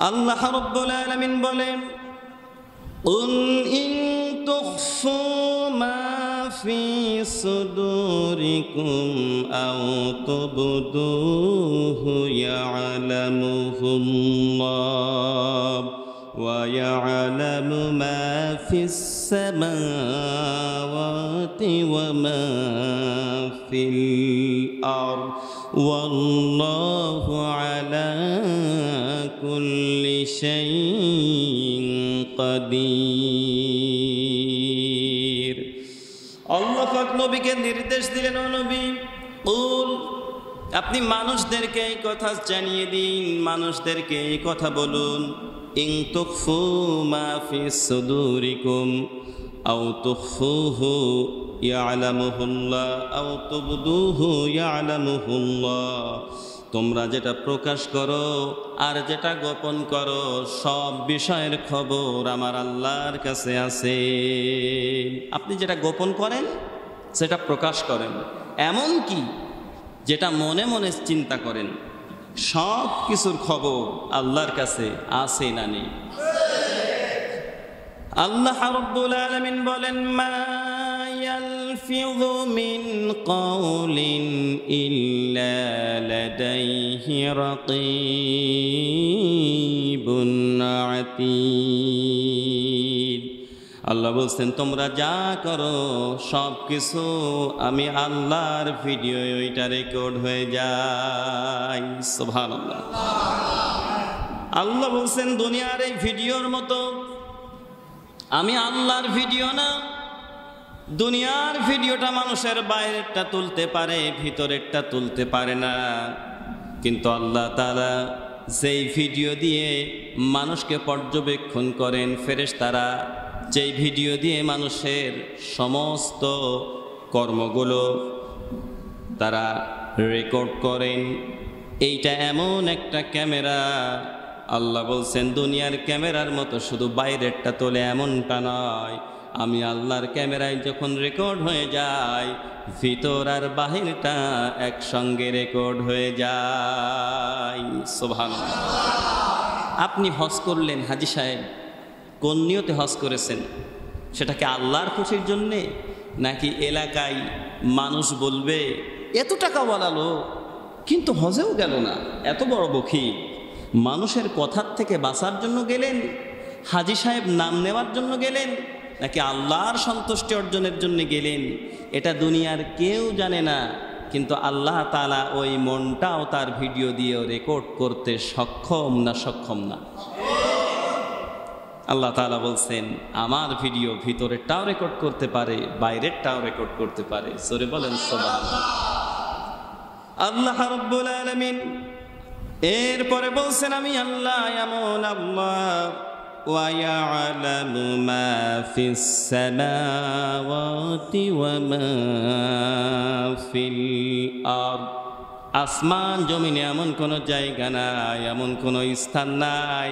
আল্লাহ রাব্বুল আলামিন বলেন, কুল ইন তুখফু মা ফি সুদুরিকুম আও তুবদুহু ইয়া'লামুহুল্লাহ ওয়া ইয়া'লামু মা ফিস সামাওয়াতি ওয়া মা ফিল আরদ ওয়াল্লাহু আলা কুল্লি শাইইন কাদির। আল্লাহ পাক নবীকে নির্দেশ দিলেন, ও নবী, কুল, আপনি মানুষদেরকে এই কথা জানিয়ে দিন, মানুষদেরকে এই কথা বলুন, ইন তুখফু মা ফি সুদুরিকুম আও তুখফুহু ইয়া'লামুহুল্লাহ আও তুবদুহু ইয়া'লামুহুল্লাহ, তোমরা যেটা প্রকাশ করো আর যেটা গোপন করো সব বিষয়ের খবর আমার আল্লাহর কাছে আছে। আপনি যেটা গোপন করেন সেটা প্রকাশ করেন, এমন কি যেটা মনে মনে চিন্তা করেন সব কিছুর খবর আল্লাহর কাছে আছে না নেই? আল্লাহ রাব্বুল আলামিন বলেন, মা ইয়ালফিযু মিন কাওলিন ইল্লা লাদাইহি রাকীবুন আতীদ। আল্লাহ বলছেন, তোমরা যা করো সব কিছু আমি আল্লাহর ভিডিও ওইটা রেকর্ড হয়ে যায়। সুবহানাল্লাহ। আল্লাহ বলছেন, দুনিয়ার এই ভিডিওর মতো আমি আল্লাহর ভিডিও না। দুনিয়ার ভিডিওটা মানুষের বাইরেরটা তুলতে পারে, ভিতরেরটা তুলতে পারে না, কিন্তু আল্লাহ তাআলা যেই ভিডিও দিয়ে মানুষকে পর্যবেক্ষণ করেন, ফেরেশতারা যেই ভিডিও দিয়ে মানুষের সমস্ত কর্মগুলো তারা রেকর্ড করেন, এইটা এমন একটা ক্যামেরা। আল্লাহ বলছেন, দুনিয়ার ক্যামেরার মতো শুধু বাইরেরটা তোলে এমনটা নয়, আমি আল্লাহর ক্যামেরায় যখন রেকর্ড হয়ে যায় ভিতর আর বাহিরটা একসঙ্গে রেকর্ড হয়ে যায়। সুবহানাল্লাহ। আপনি হজ করলেন, হাজী সাহেব কোন নিয়তে হজ করেছেন? সেটাকে আল্লাহর খুশির জন্যে, নাকি এলাকায় মানুষ বলবে এত টাকা বলালো কিন্তু হজেও গেল না, এত বড় বখি? মানুষের কথার থেকে বাঁচার জন্য গেলেন? হাজী সাহেব নাম নেওয়ার জন্য গেলেন, নাকি আল্লাহর সন্তুষ্টি অর্জনের জন্য গেলেন? এটা দুনিয়ার কেউ জানে না, কিন্তু আল্লাহ তাআলা ওই মনটাও তার ভিডিও দিয়েও রেকর্ড করতে সক্ষম না আল্লাহ তাআলা বলছেন, আমার ভিডিও ভিতরেরটাও রেকর্ড করতে পারে, বাইরেরটাও রেকর্ড করতে পারে। জোরে বলেন সুবহানাল্লাহ। আল্লাহ রাব্বুল আলামিন এরপরে বলছেন, আমি আল্লাহ এমন আল্লাহ, ওয়া ইয়া'লামু মা ফিস সামাওয়াতি ওয়া মা ফিল আরদ। আসমান জমিনে এমন কোনো জায়গা নাই, এমন কোনো স্থান নাই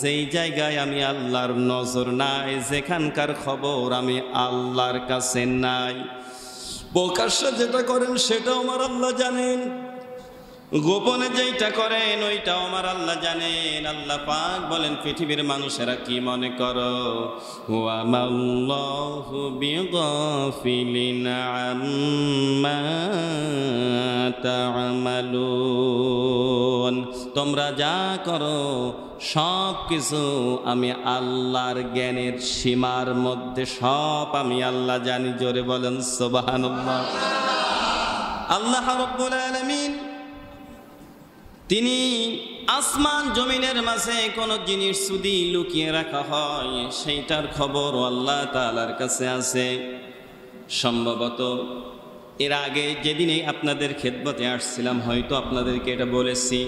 যেই জায়গায় আমি আল্লাহর নজর নাই, যেখানকার খবর আমি আল্লাহর কাছে নাই। প্রকাশ্যে যেটা করেন সেটাও আমার আল্লাহ জানেন, গোপনে যেটা করেন ওইটাও আমার আল্লাহ জানেন। আল্লাহ পাক বলেন, পৃথিবীর মানুষেরা কি মনে করো, ওয়া মাল্লাহু বিগাফিলিন আম্মা তা'মালুন, তোমরা যা করো সব কিছু আমি আল্লাহর জ্ঞানের সীমার মধ্যে সব আমি আল্লাহ জানি। জোরে বলেন সুবহানাল্লাহ। আল্লাহ রাব্বুল আলামিন তিনি আসমান জমিনের মাঝে কোনো জিনিস যদি লুকিয়ে রাখা হয় সেইটার খবর আল্লাহ তাআলার কাছে আছে। সম্ভবত এর আগে যেদিনে আপনাদের খেদমতে আসছিলাম হয়তো আপনাদেরকে এটা বলেছি,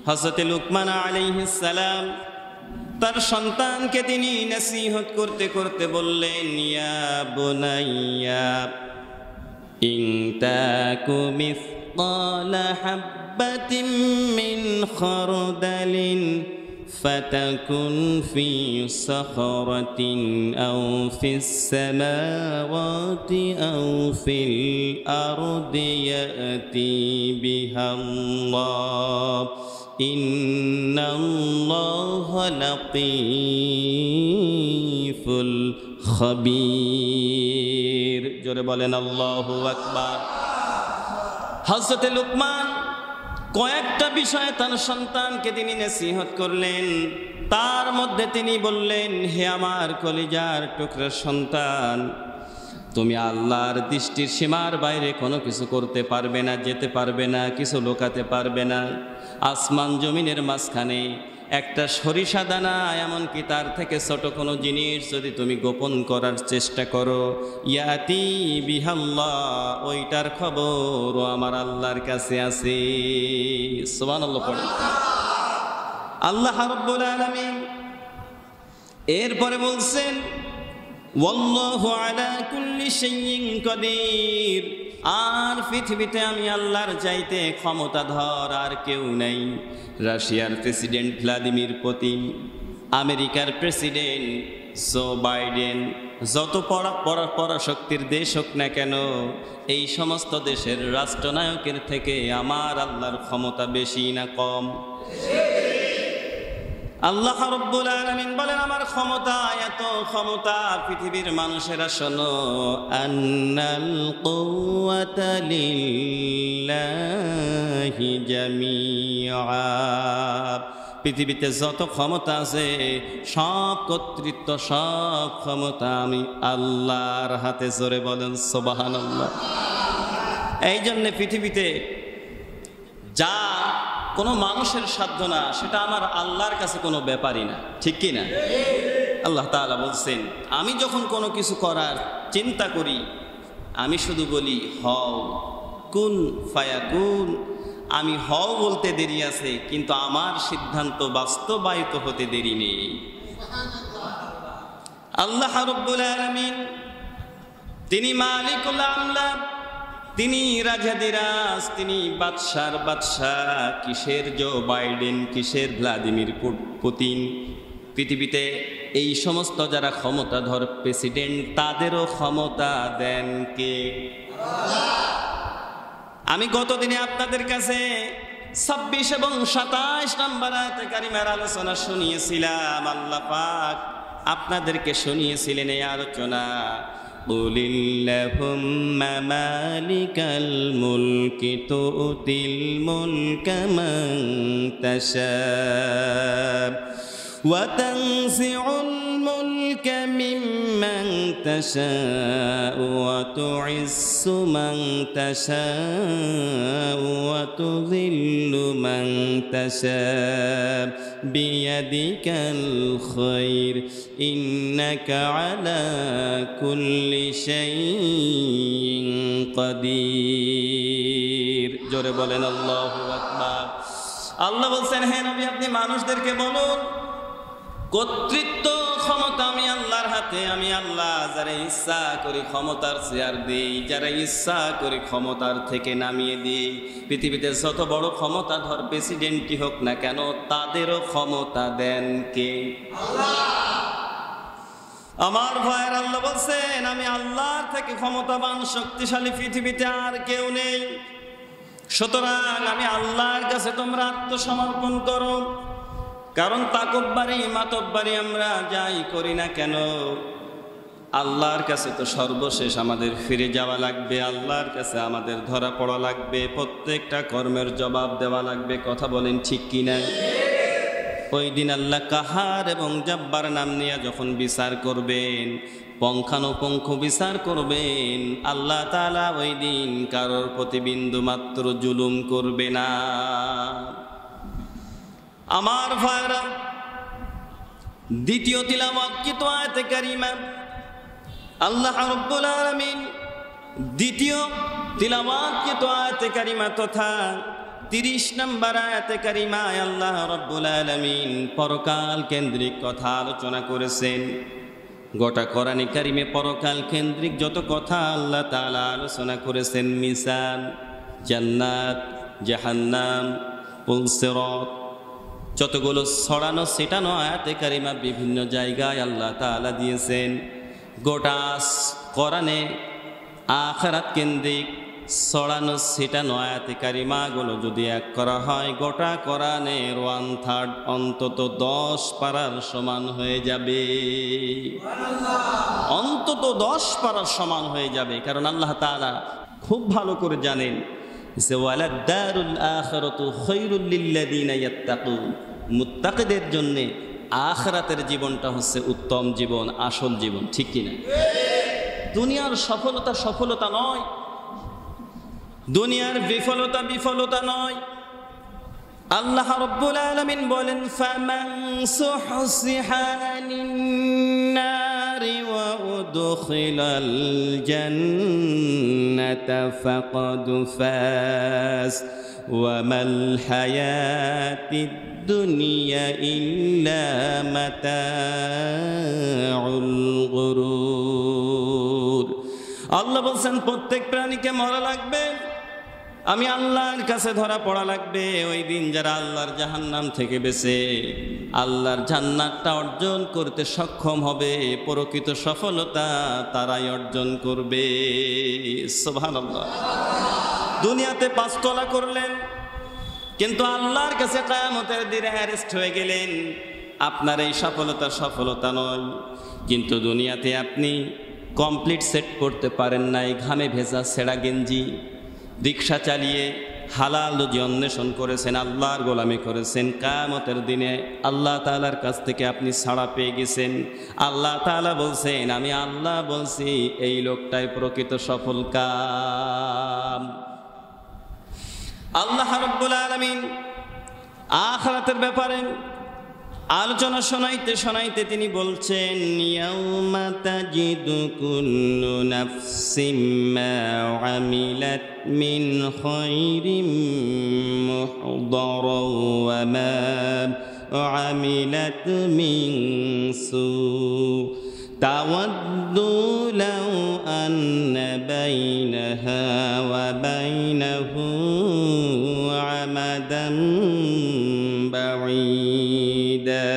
হযরতে লুকমান আলাইহিস সালাম তার সন্তানকে তিনি নসিহত করতে করতে বললেন, ইয়া বুনাইয়া ইন তাকু মিসকালা হাব্বাতিন মিন খারদালিন ফাতাকুন ফি সাখরাতিন আও ফিস সামাওয়াতি আও ফিল আরদি ইয়াতি বিহাল্লাহ ইন্নাল্লাহা লাতীফুল খবীর। জোরে বলেন আল্লাহু আকবার। হযরত লুকমান কয়েকটা বিষয়ে তার সন্তানকে তিনি নসিহত করলেন। তার মধ্যে তিনি বললেন, হে আমার কলিজার টুকরা সন্তান, তুমি আল্লাহর দৃষ্টির সীমার বাইরে কোনো কিছু করতে পারবে না, যেতে পারবে না, কিছু লুকাতে পারবে না। আসমান জমিনের মাঝখানে একটা সরিষা দানা, এমনকি তার থেকে ছোট কোনো জিনিস যদি তুমি গোপন করার চেষ্টা করো, ইয়াতি বিহাল্লাহ, ওইটার খবর আমার আল্লাহর কাছে আছে। সুবহানাল্লাহ পড়ে আল্লাহ রাব্বুল আলামিন। এরপরে বলছেন, ওয়াল্লাহু আলা কুল্লি শাইইন কাদির, আর পৃথিবীতে আমি আল্লাহর চাইতে ক্ষমতাধর আর কেউ নাই। রাশিয়ার প্রেসিডেন্ট ভ্লাদিমির পুতিন, আমেরিকার প্রেসিডেন্ট জো বাইডেন, যত পরাশক্তির দেশ হোক না কেন, এই সমস্ত দেশের রাষ্ট্রনায়কের থেকে আমার আল্লাহর ক্ষমতা বেশি না কম? আল্লাহ রাব্বুল আলামিন বলেন, আমার ক্ষমতা এত ক্ষমতা, পৃথিবীর মানুষেরা শোনো, আন্নাল কুওয়াতা লিল্লাহি জামিআ, পৃথিবীতে যত ক্ষমতা আছে সব কর্তৃত্ব, সব ক্ষমতা আমি আল্লাহর হাতে। জোরে বলেন সুবহানাল্লাহ। এই জন্যে পৃথিবীতে যা কোনো মানুষের সাধ্য না, সেটা আমার আল্লাহর কাছে কোনো ব্যাপারই না, ঠিক কি না? আল্লাহ তাআলা বলছেন, আমি যখন কোনো কিছু করার চিন্তা করি, আমি শুধু বলি হও, কুন ফায়াকুন। আমি হও বলতে দেরি আছে, কিন্তু আমার সিদ্ধান্ত বাস্তবায়িত হতে দেরি নেই। আল্লাহ রাব্বুল আলামিন তিনি মালিকুল আমলাক, তিনি রাজাদিরাজ, তিনি বাদশার বাদশাহ। কিসের জো বাইডেন, কিসের ভ্লাদিমির পুতিন? পৃথিবীতে এই সমস্ত যারা ক্ষমতাধর প্রেসিডেন্ট, তাদেরও ক্ষমতা দেন কে? আমি গতদিনে আপনাদের কাছে 26 এবং 27 নম্বর আয়াতে কারিমার আলোচনা শুনিয়েছিলাম। আল্লাহ পাক আপনাদেরকে শুনিয়েছিলেন এই আলোচনা, কুলিল্লাহুম্মা মালিকাল মুলকি তুতিল মুলকা মান তাশা ওয়া তানজিউল মুলকা মিম্মান তাশা ওয়া তুইজ্জু মান তাশা ওয়া তুযিল্লু মান তাশা বিয়াদিকাল খায়র ইন্নাকা আলা কুল্লি শাইইন কাদির। জোরে বলেন আল্লাহু আকবার। আল্লাহ বলছেন, হে নবী, আপনি মানুষদেরকে বলুন, কর্তৃত্ব ক্ষমতা আমি আল্লাহর হাতে। আমি আল্লাহ যারা ইচ্ছা করি ক্ষমতার চেয়ার দিই, যারা ইচ্ছা করি ক্ষমতার থেকে নামিয়ে দিই। পৃথিবীতে যত বড় ক্ষমতাধর প্রেসিডেন্টই হোক না কেন, তাদেরও ক্ষমতা দেন কে? আল্লাহ। আমার ভাইয়ের, আল্লাহ বলছেন, আমি আল্লাহর থেকে ক্ষমতাবান শক্তিশালী পৃথিবীতে আর কেউ নেই। সুতরাং আমি আল্লাহর কাছে তোমরা আত্মসমর্পণ করো। কারণ তাকব্বারি মাতব্বারি আমরা যাই করি না কেন, আল্লাহর কাছে তো সর্বশেষ আমাদের ফিরে যাওয়া লাগবে। আল্লাহর কাছে আমাদের ধরা পড়া লাগবে, প্রত্যেকটা কর্মের জবাব দেওয়া লাগবে। কথা বলেন ঠিক কিনা? ওই দিন আল্লাহ কাহার এবং জব্বার নাম নিয়ে যখন বিচার করবেন, পঙ্খানুপুঙ্খ বিচার করবেন, আল্লাহ তাআলা ওই দিন কারোর প্রতি বিন্দু মাত্র জুলুম করবে না। আমার ভাইরা, দ্বিতীয় তিলাওয়াতকৃত আয়াতে কারিমা আল্লাহ রাব্বুল আলামিন দ্বিতীয় তিলাওয়াতকৃত আয়াতে কারিমা তথা 30 নম্বর আয়াতে কারিমায় আল্লাহ রাব্বুল আলামিন পরকাল কেন্দ্রিক কথা আলোচনা করেছেন। গোটা কোরআনে কারিমে পরকাল কেন্দ্রিক যত কথা আল্লাহ তাআলা আলোচনা করেছেন, মিজান, জান্নাত, জাহান্নাম, পুল সিরাত, যতগুলো ছড়ানো ছিটানো আয়াতে কারিমা বিভিন্ন জায়গায় আল্লাহ তাআলা দিয়েছেন। গোটা কোরআনে আখিরাত কেন্দ্রিক ছড়ানো ছিটানো আয়াতে কারিমাগুলো যদি এক করা হয় গোটা কোরআনের 1/3 অন্তত 10 পারার সমান হয়ে যাবে। অন্তত 10 পারার সমান হয়ে যাবে। কারণ আল্লাহ তাআলা খুব ভালো করে জানেন যে ওয়ালাদ দারুল আখিরাতু খায়রুল লিল্লাযিনা ইয়াত্তাকুন, মুত্তাকিদের জন্য আখিরাতের জীবনটা হচ্ছে উত্তম জীবন, আসল জীবন। ঠিক কিনা? দুনিয়ার সফলতা সফলতা নয়, দুনিয়ার বিফলতা বিফলতা নয়। আল্লাহ রাব্বুল আলামিন বলেন ফামান সুহসিহা আনিন নারি ওয়া উদখিলাল জান্নাতা ফাকাদ ফাজ ওয়া মাল হায়াতিদ দুনিয়া ইল্লা মাতাউল গুরুর। আল্লাহ বলছেন প্রত্যেক প্রাণীকে মরা লাগবে, আমি আল্লাহর কাছে ধরা পড়া লাগবে। ওই দিন যারা আল্লাহর জাহান্নাম থেকে বেঁচে আল্লাহর জান্নাতটা অর্জন করতে সক্ষম হবে, প্রকৃত সফলতা তারাই অর্জন করবে। সুবহানাল্লাহ। দুনিয়াতে 5 তলা করলেন, কিন্তু আল্লাহর কাছে কিয়ামতের দিনে অ্যারেস্ট হয়ে গেলেন, আপনার এই সফলতা সফলতা নয়। কিন্তু দুনিয়াতে আপনি কমপ্লিট সেট করতে পারেন নাই, ঘামে ভেজা ছেঁড়া গেঞ্জি, রিক্সা চালিয়ে হালাল রুজি অন্বেষণ করেছেন, আল্লাহর গোলামি করেছেন। কিয়ামতের দিনে আল্লাহ তাআলার কাছ থেকে আপনি ছাড়া পেয়ে গেছেন। আল্লাহ তাআলা বলছেন, আমি আল্লাহ বলছি এই লোকটাই প্রকৃত সফল কাম। আল্লাহ রাব্বুল আলামিন আখিরাতের ব্যাপারে আলোচনা শোনাইতে শোনাইতে তিনি বলছেন ইয়াউমা তাজিদু কুল্লু নাফসিম মা আমিলাত মিন খায়রিন মুহদারা ওয়া মা আমিলাত মিন সু তাওয়াদ্দু লাউ আন্না বাইনাহা ওয়া বাইনাহু আমাদান বাঈদা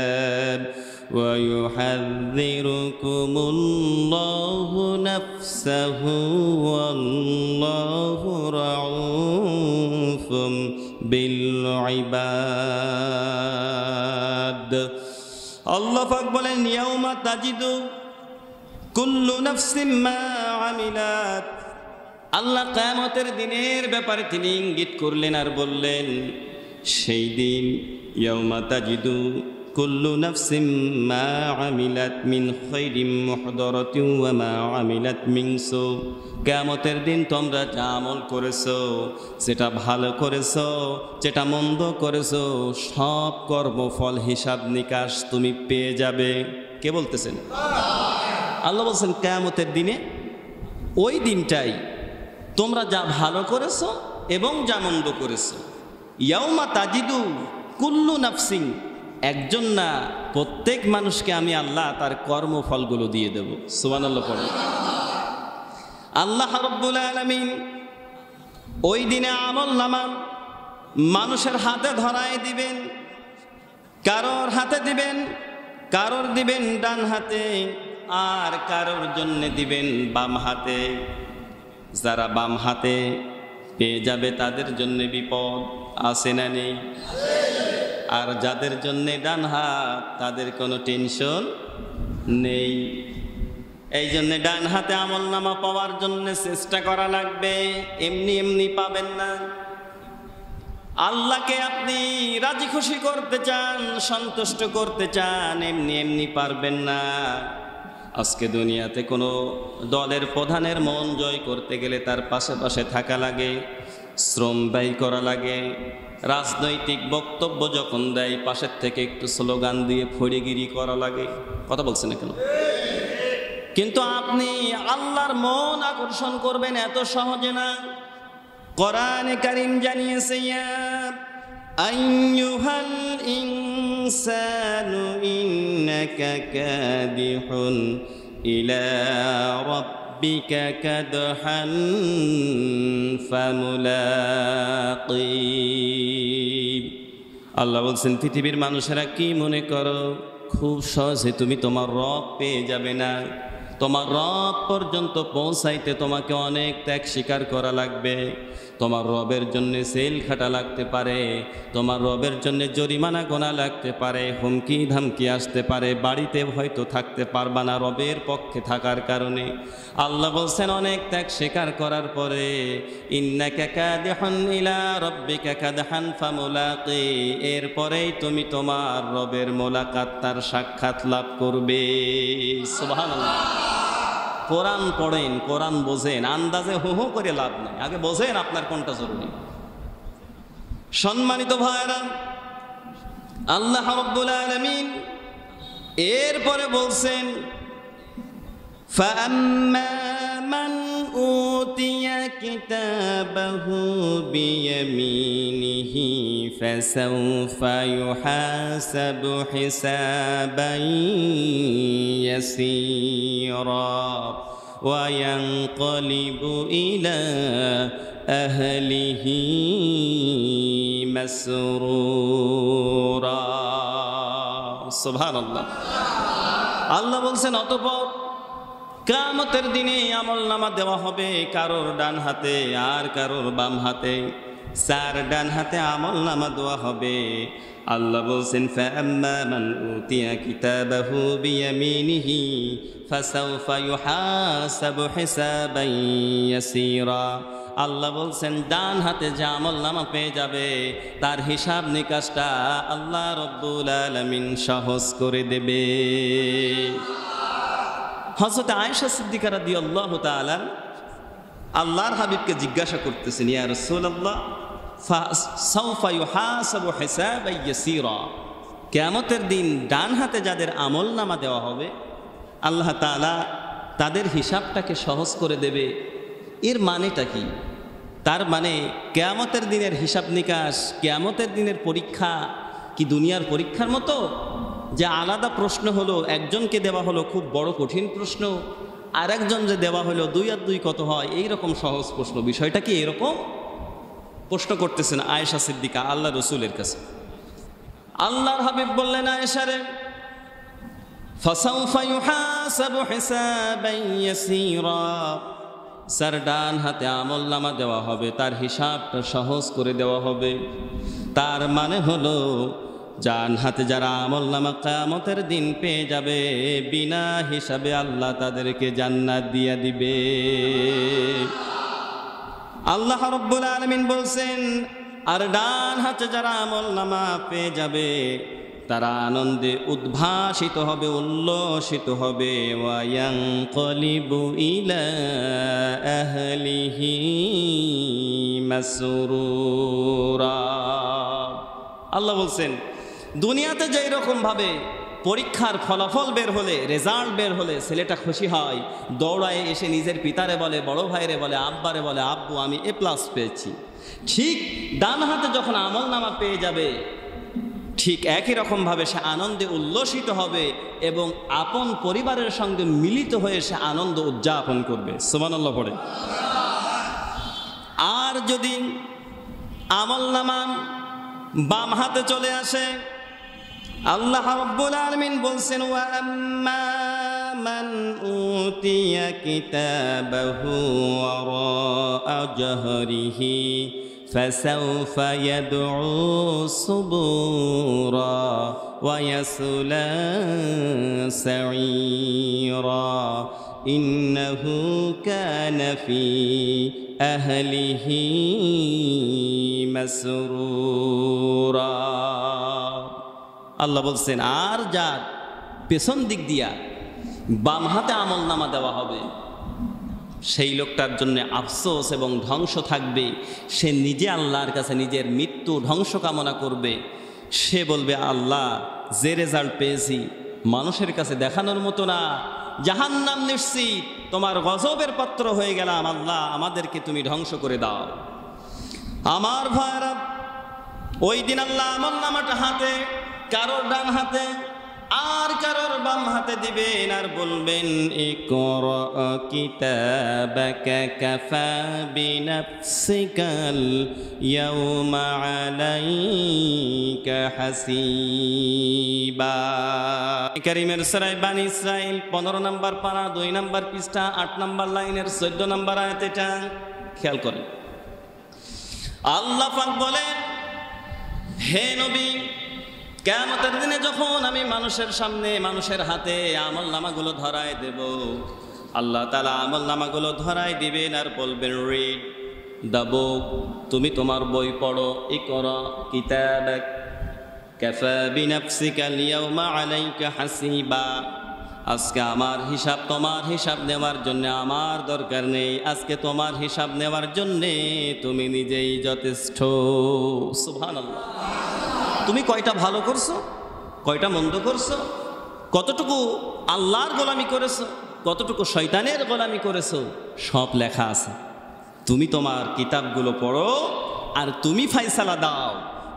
ওয়া ইউহাযযিরুকুমুল্লাহু নাফসাহু ওয়াল্লাহু রাউফুম বিল ইবাদ। আল্লাহ পাক বলেন ইয়াউমা তাজিদু কুল্লু নাফসিম মা আমিলাত। আল্লাহ কিয়ামতের দিনের ব্যাপারে তিনি ইঙ্গিত করলেন আর বললেন সেই দিন ইয়াউমা তাজিদু কুল্লু নাফসিম মা আমিলাত মিন খায়রিন মুহদারাতিন ওয়া মা আমিলাত মিন সু। কিয়ামতের দিন তোমরা যা আমল করেছো, যেটা ভালো করেছো, যেটা মন্দ করেছো, সব কর্মফল হিসাব নিকাশ তুমি পেয়ে যাবে। কে বলতেছেন? আল্লাহ বলছেন কিয়ামতের দিনে ওই দিনটাই তোমরা যা ভালো করেছো এবং যা মন্দ করেছো। ইয়াউমা তাজিদু কুল্লু নাফসিন, একজন না প্রত্যেক মানুষকে আমি আল্লাহ তার কর্মফলগুলো দিয়ে দেব। সুবহানাল্লাহ পড়ে। আল্লাহ রাব্বুল আলামিন ওই দিনে আমল নামা মানুষের হাতে ধরায় দিবেন, কারোর হাতে দিবেন, কারোর দিবেন ডান হাতে, আর কারোর জন্য দিবেন বাম হাতে। যারা বাম হাতে পেয়ে যাবে তাদের জন্য বিপদ আছে না নেই? আর যাদের জন্য ডান হাত তাদের কোনো টেনশন নেই। এই জন্য ডান হাতে আমল নামা পাওয়ার জন্য চেষ্টা করা লাগবে, এমনি এমনি পাবেন না। আল্লাহকে আপনি রাজি খুশি করতে চান, সন্তুষ্ট করতে চান, এমনি এমনি পারবেন না। আজকে দুনিয়াতে কোনো দলের প্রধানের মন জয় করতে গেলে তার পাশে পাশে থাকা লাগে, শ্রম ব্যয় করা লাগে। রাজনৈতিক বক্তব্য যখন দেয় পাশের থেকে একটু স্লোগান দিয়ে ফড়িগিরি করা লাগে। কথা বলছেন না কেন? কিন্তু আপনি আল্লাহর মন আকর্ষণ করবেন এত সহজে না। কোরআনে কারীম জানিয়েছে ইয়া আইয়ুহাল ইনসানু ইন্নাকা কাদিহুন ইলা রাব্বিকা কাদহান ফামুলাকি। আল্লাহ বলছেন পৃথিবীর মানুষেরা কি মনে করো খুব সহজে তুমি তোমার রব পেয়ে যাবে না। তোমার রব পর্যন্ত পৌঁছাইতে তোমাকে অনেক ত্যাগ স্বীকার করা লাগবে। তোমার রবের জন্য সেল খাটা লাগতে পারে, তোমার রবের জন্য জরিমানা গোনা লাগতে পারে, হুমকি ধামকি আসতে পারে, বাড়িতে হয়তো থাকতে পারবা না রবের পক্ষে থাকার কারণে। আল্লাহ বলছেন অনেক ত্যাগ স্বীকার করার পরে ইন্নাকা কাদিহুন ইলা রাব্বিকা কাদহান ফামুলাকি, এরপরেই তুমি তোমার রবের মোলাকাত তার সাক্ষাৎ লাভ করবে। সুবহানাল্লাহ। কোরআন পড়েন, কোরআন বোঝেন, আন্দাজে হু হু করে লাভ নেই, আগে বোঝেন আপনার কোনটা জরুরি। সম্মানিত ভাইরা, আল্লাহ রাব্বুল আলামিন এরপরে বলছেন ফাআম্মা মান উতিয়া কিতাবাহু বিয়ামিনিহি ফাসাউফা ইউহাসাবু হিসাবান ইয়াসীরা ওয়া ইয়ানকালিবু ইলা আহলিহি মাসরুরা। সুবহানাল্লাহ। আল্লাহ বলছেন অতঃপর কিয়ামতের দিনে আমলনামা দেওয়া হবে কারোর ডান হাতে আর কারোর বাম হাতে, চার ডান হাতে আমলনামা দেওয়া হবে। আল্লাহ বলছেন ফাআম্মা মান উতিয়া কিতাবাহু বিয়ামিনিহি ফাসাউফা ইউহাসাবু হিসাবান ইয়াসীরা। আল্লাহ বলছেন ডান হাতে যে আমলনামা পেয়ে যাবে তার হিসাব নিকাশটা আল্লাহ রাব্বুল আলামিন সহজ করে দেবে। হযরত আয়েশা সিদ্দিকা রাদিয়াল্লাহু তাআলা আল্লাহর হাবিবকে জিজ্ঞাসা করতেছেন, ইয়া রাসূলুল্লাহ ফাসাউফা ইউহাসাবু হিসাবান ইয়াসীরা, কিয়ামতের দিন ডান হাতে যাদের আমলনামা দেওয়া হবে আল্লাহ তাআলা তাদের হিসাবটাকে সহজ করে দেবে, এর মানেটা কি? তার মানে কিয়ামতের দিনের হিসাব নিকাশ, কিয়ামতের দিনের পরীক্ষা কি দুনিয়ার পরীক্ষার মতো যে আলাদা প্রশ্ন হলো, একজনকে দেওয়া হলো খুব বড় কঠিন প্রশ্ন, আর একজন যে দেওয়া হলো 2 আর 2 কত হয়, এই রকম সহজ প্রশ্ন? বিষয়টা কি এরকম? প্রশ্ন করতেছেন আয়েশা সিদ্দিকা আল্লাহ রসুলের কাছে। আল্লাহর হাবিব বললেন, আয়েশা রে, ফাসাউফা ইউহাসাবু হিসাবান ইয়াসীরা, যার ডান হাতে আমলনামা দেওয়া হবে তার হিসাবটা সহজ করে দেওয়া হবে। তার মানে হলো ডান হাতে যারা আমলনামা কিয়ামতের দিন পেয়ে যাবে বিনা হিসাবে আল্লাহ তাদেরকে জান্নাত দিয়ে দিবে। আল্লাহ রাব্বুল আলামিন বলছেন আর ডান হাতে যারা আমলনামা পেয়ে যাবে তারা আনন্দে উদ্ভাসিত হবে, উল্লসিত হবে। ওয়া ইয়ানকালিবু ইলা আহলিহি মাসরুরা। আল্লাহ বলছেন দুনিয়াতে যেই রকম ভাবে পরীক্ষার ফলাফল বের হলে, রেজাল্ট বের হলে ছেলেটা খুশি হয়, দৌড়ায় এসে নিজের পিতারে বলে, বড় ভাইরে বলে, আব্বারে বলে, আব্বু আমি A+ পেয়েছি, ঠিক ডান হাতে যখন আমলনামা পেয়ে যাবে ঠিক একই রকমভাবে সে আনন্দে উল্লসিত হবে এবং আপন পরিবারের সঙ্গে মিলিত হয়ে সে আনন্দ উদযাপন করবে। সুবহানাল্লাহ পড়ে। আর যদি আমলনামা বাম হাতে চলে আসে, আল্লাহ রাব্বুল আলামিন বলছেন ওয়া আম্মা মান উতিয়া কিতাবাহু ওয়ারা জাহরিহি ফাসাউফা ইয়াদউ সুবুরা ওয়া ইয়াসলা সাঈরা ইন্নাহু কানা ফি আহলিহি মাসরুরা। আল্লাহ বলছেন আর যার পেছন দিক দিয়া বাম হাতে আমলনামা দেওয়া হবে সেই লোকটার জন্য আফসোস এবং ধ্বংস থাকবে। সে নিজে আল্লাহর কাছে নিজের মৃত্যু ধ্বংস কামনা করবে। সে বলবে, আল্লাহ যে রেজাল্ট পেয়েছি মানুষের কাছে দেখানোর মতো না, জাহান্নাম নিশ্চিত, তোমার গজবের পাত্র হয়ে গেলাম, আল্লাহ আমাদেরকে তুমি ধ্বংস করে দাও। আমার ভাইরা, ওই দিন আল্লাহ আমলনামাটা হাতে কারোর ডান হাতে আর কারোর বাম হাতে দিবেন আর বলবেন, ইকরা কিতাবাকা কাফা বিনাফসিকাল ইয়াউমা আলাইকা হাসিবা। কারীমের সূরা বানী ইসরাঈল 15 নম্বর পারা 2 নম্বর পৃষ্ঠা 8 নম্বর লাইনের 14 নম্বর আয়াত। এটা খেয়াল করেন, আল্লাহ পাক বলেন, হে নবী, কিয়ামতের দিনে যখন আমি মানুষের সামনে, মানুষের হাতে আমলনামাগুলো ধরায় দেব, আল্লাহ তাআলা আমলনামাগুলো ধরায় দিবেন আর বলবেন, রিড দ্য বুক, তুমি তোমার বই পড়ো। ইকরা কিতাবাক কাফা বিনাফসিকা আল-ইয়াওমা আলাইকা হাসিবা। আজকে আমার হিসাব, তোমার হিসাব নেওয়ার জন্য আমার দরকার নেই, আজকে তোমার হিসাব নেওয়ার জন্য তুমি নিজেই যথেষ্ট। সুবহানাল্লাহ। তুমি কয়টা ভালো করছো, কয়টা মন্দ করছো, কতটুকু আল্লাহর গোলামি করেছো, কতটুকু শয়তানের গোলামি করেছো, সব লেখা আছে। তুমি তোমার কিতাবগুলো পড়ো আর তুমি ফায়সালা দাও,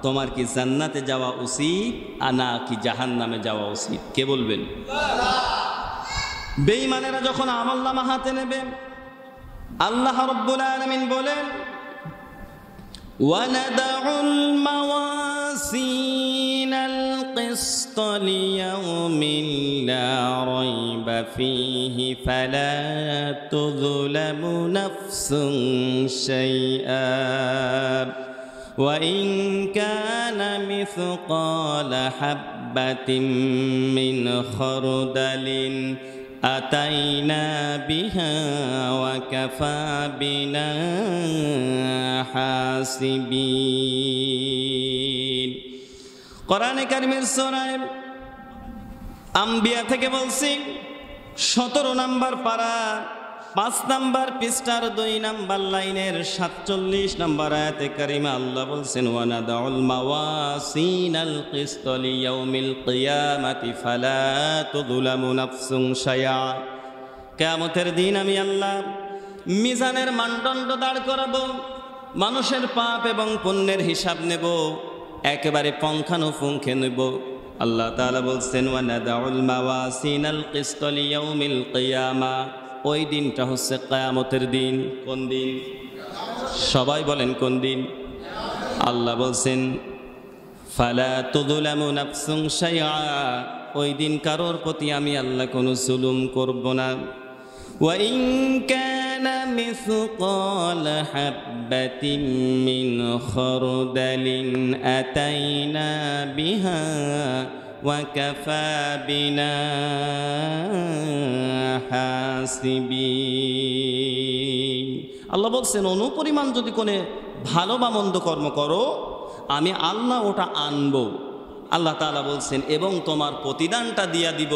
তোমার কি জান্নাতে যাওয়া উচিত না কি জাহান্নামে যাওয়া উচিত? কে বলবেন? বেঈমানেরা যখন আমলনামা হাতে নেবে, আল্লাহ রাব্বুল আলামিন বলেন, ওয়ানাদাউল মাওয়াসিনাল কিসত লিয়াউমিল লা রাইবা ফীহি ফালা তুযলামু নাফসুন শাইআ وإن كان مثقال حبة من خردل أتينا بها وكفى بنا حاسبين। কোরআনে কারীমের সূরা আম্বিয়া থেকে বলছি, 17 নম্বর পারা 5 নম্বর পৃষ্ঠার 2 নম্বর লাইনের 47 নম্বর আয়াতে কারিমা আল্লাহ বলছেন, ওয়ানাদাউল মাওয়াসিনাল কিসত লিয়াউমিল কিয়ামাতি ফালা তুযলামু নাফসুন শাইআ। কিয়ামতের দিন আমি আল্লাহ মিজানের মানদণ্ড দাঁড় করাবো, মানুষের পাপ এবং পুণ্যের হিসাব নেব, একেবারে পুঙ্খানুপুঙ্খে নেব। আল্লাহ তাআলা বলছেন, ওয়ানাদাউল মাওয়াসিনাল কিসত লিয়াউমিল কিয়ামা। ওই দিনটা হচ্ছে কিয়ামতের দিন। কোন দিন? সবাই বলেন কোন দিন? আল্লাহ বলছেন, ফালা তুযলামু নাফসুন শাইআ। ওই দিন কারোর প্রতি আমি আল্লাহ কোনো জুলুম করব না। ওয়া ইন কানা মিসকালা হাববাতিন মিন খারদালিন আতাইনা বিহা وكفى بنا حاسبين। আল্লাহ বলছেন, অনুপরিমাণ যদি কোনো ভালো বা মন্দ কর্ম করো, আমি আল্লাহ ওটা আনবো। আল্লাহ তাআলা বলছেন, এবং তোমার প্রতিদানটা দিয়া দিব,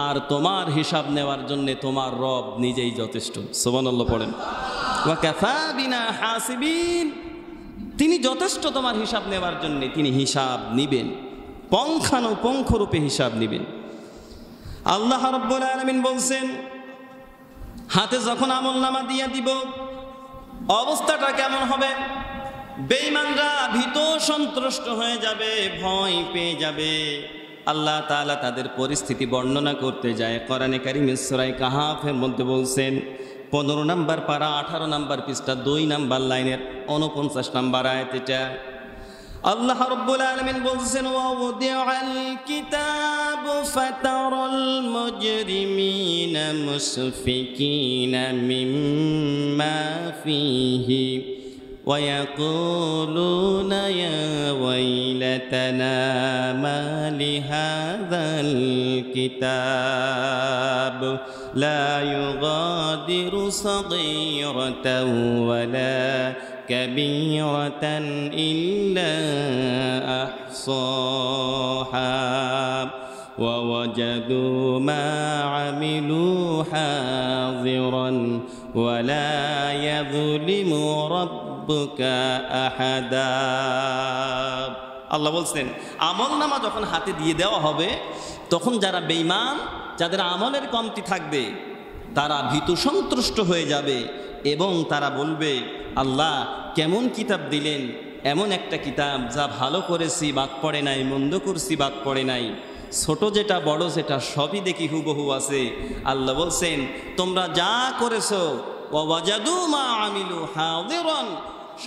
আর তোমার হিসাব নেওয়ার জন্য তোমার রব নিজেই যথেষ্ট। সুবহানাল্লাহ পড়েন। ওয়াকাফা বিনা হাসিবিন। তিনি যথেষ্ট তোমার হিসাব নেওয়ার জন্য, তিনি হিসাব নিবেন, পুঙ্খানুপুঙ্খরূপে হিসাব নিবেন। আল্লাহ রাব্বুল আলামিন বলছেন, হাতে যখন আমলনামা দিয়ে দিব, অবস্থাটা কেমন হবে? বেঈমানরা ভীত সন্ত্রস্ত হয়ে যাবে, ভয় পেয়ে যাবে। আল্লাহ তাআলা তাদের পরিস্থিতি বর্ণনা করতে যায় কোরআনে কারীমের সূরা কাহাফের মধ্যে বলছেন, 15 নম্বর পারা 18 নম্বর পৃষ্ঠা 2 নম্বর লাইনের 49 নম্বর আয়াত। এটা আল্লাহ রাব্বুল আলামিন বলছেন, ওয়াউদিআল কিতাবু ফাতারাল মুজরিমিনা মুশফিকিনা মিম্মা ফীহি ويقولون يا ويلتنا ما لهذا الكتاب لا يغادر صغيرة ولا كبيرة إلا أحصاها ووجدوا ما عملوا حاضرا ولا يظلم ربك أحدا। আল্লাহ বলছেন, আমলনামা যখন হাতে দিয়ে দেওয়া হবে, তখন যারা বেঈমান, যাদের আমলের কমতি থাকবে, তারা ভীতু সন্ত্রস্ত হয়ে যাবে এবং তারা বলবে, আল্লাহ কেমন কিতাব দিলেন, এমন একটা কিতাব যা ভালো করেছি বাদ পড়ে নাই, মন্দ করছি বাদ পড়ে নাই, ছোট যেটা বড় যেটা সবই দেখি হুবহু আছে। আল্লাহ বলছেন, তোমরা যা করেছো ওয়াজাদু মা আমিলু হাদিরান,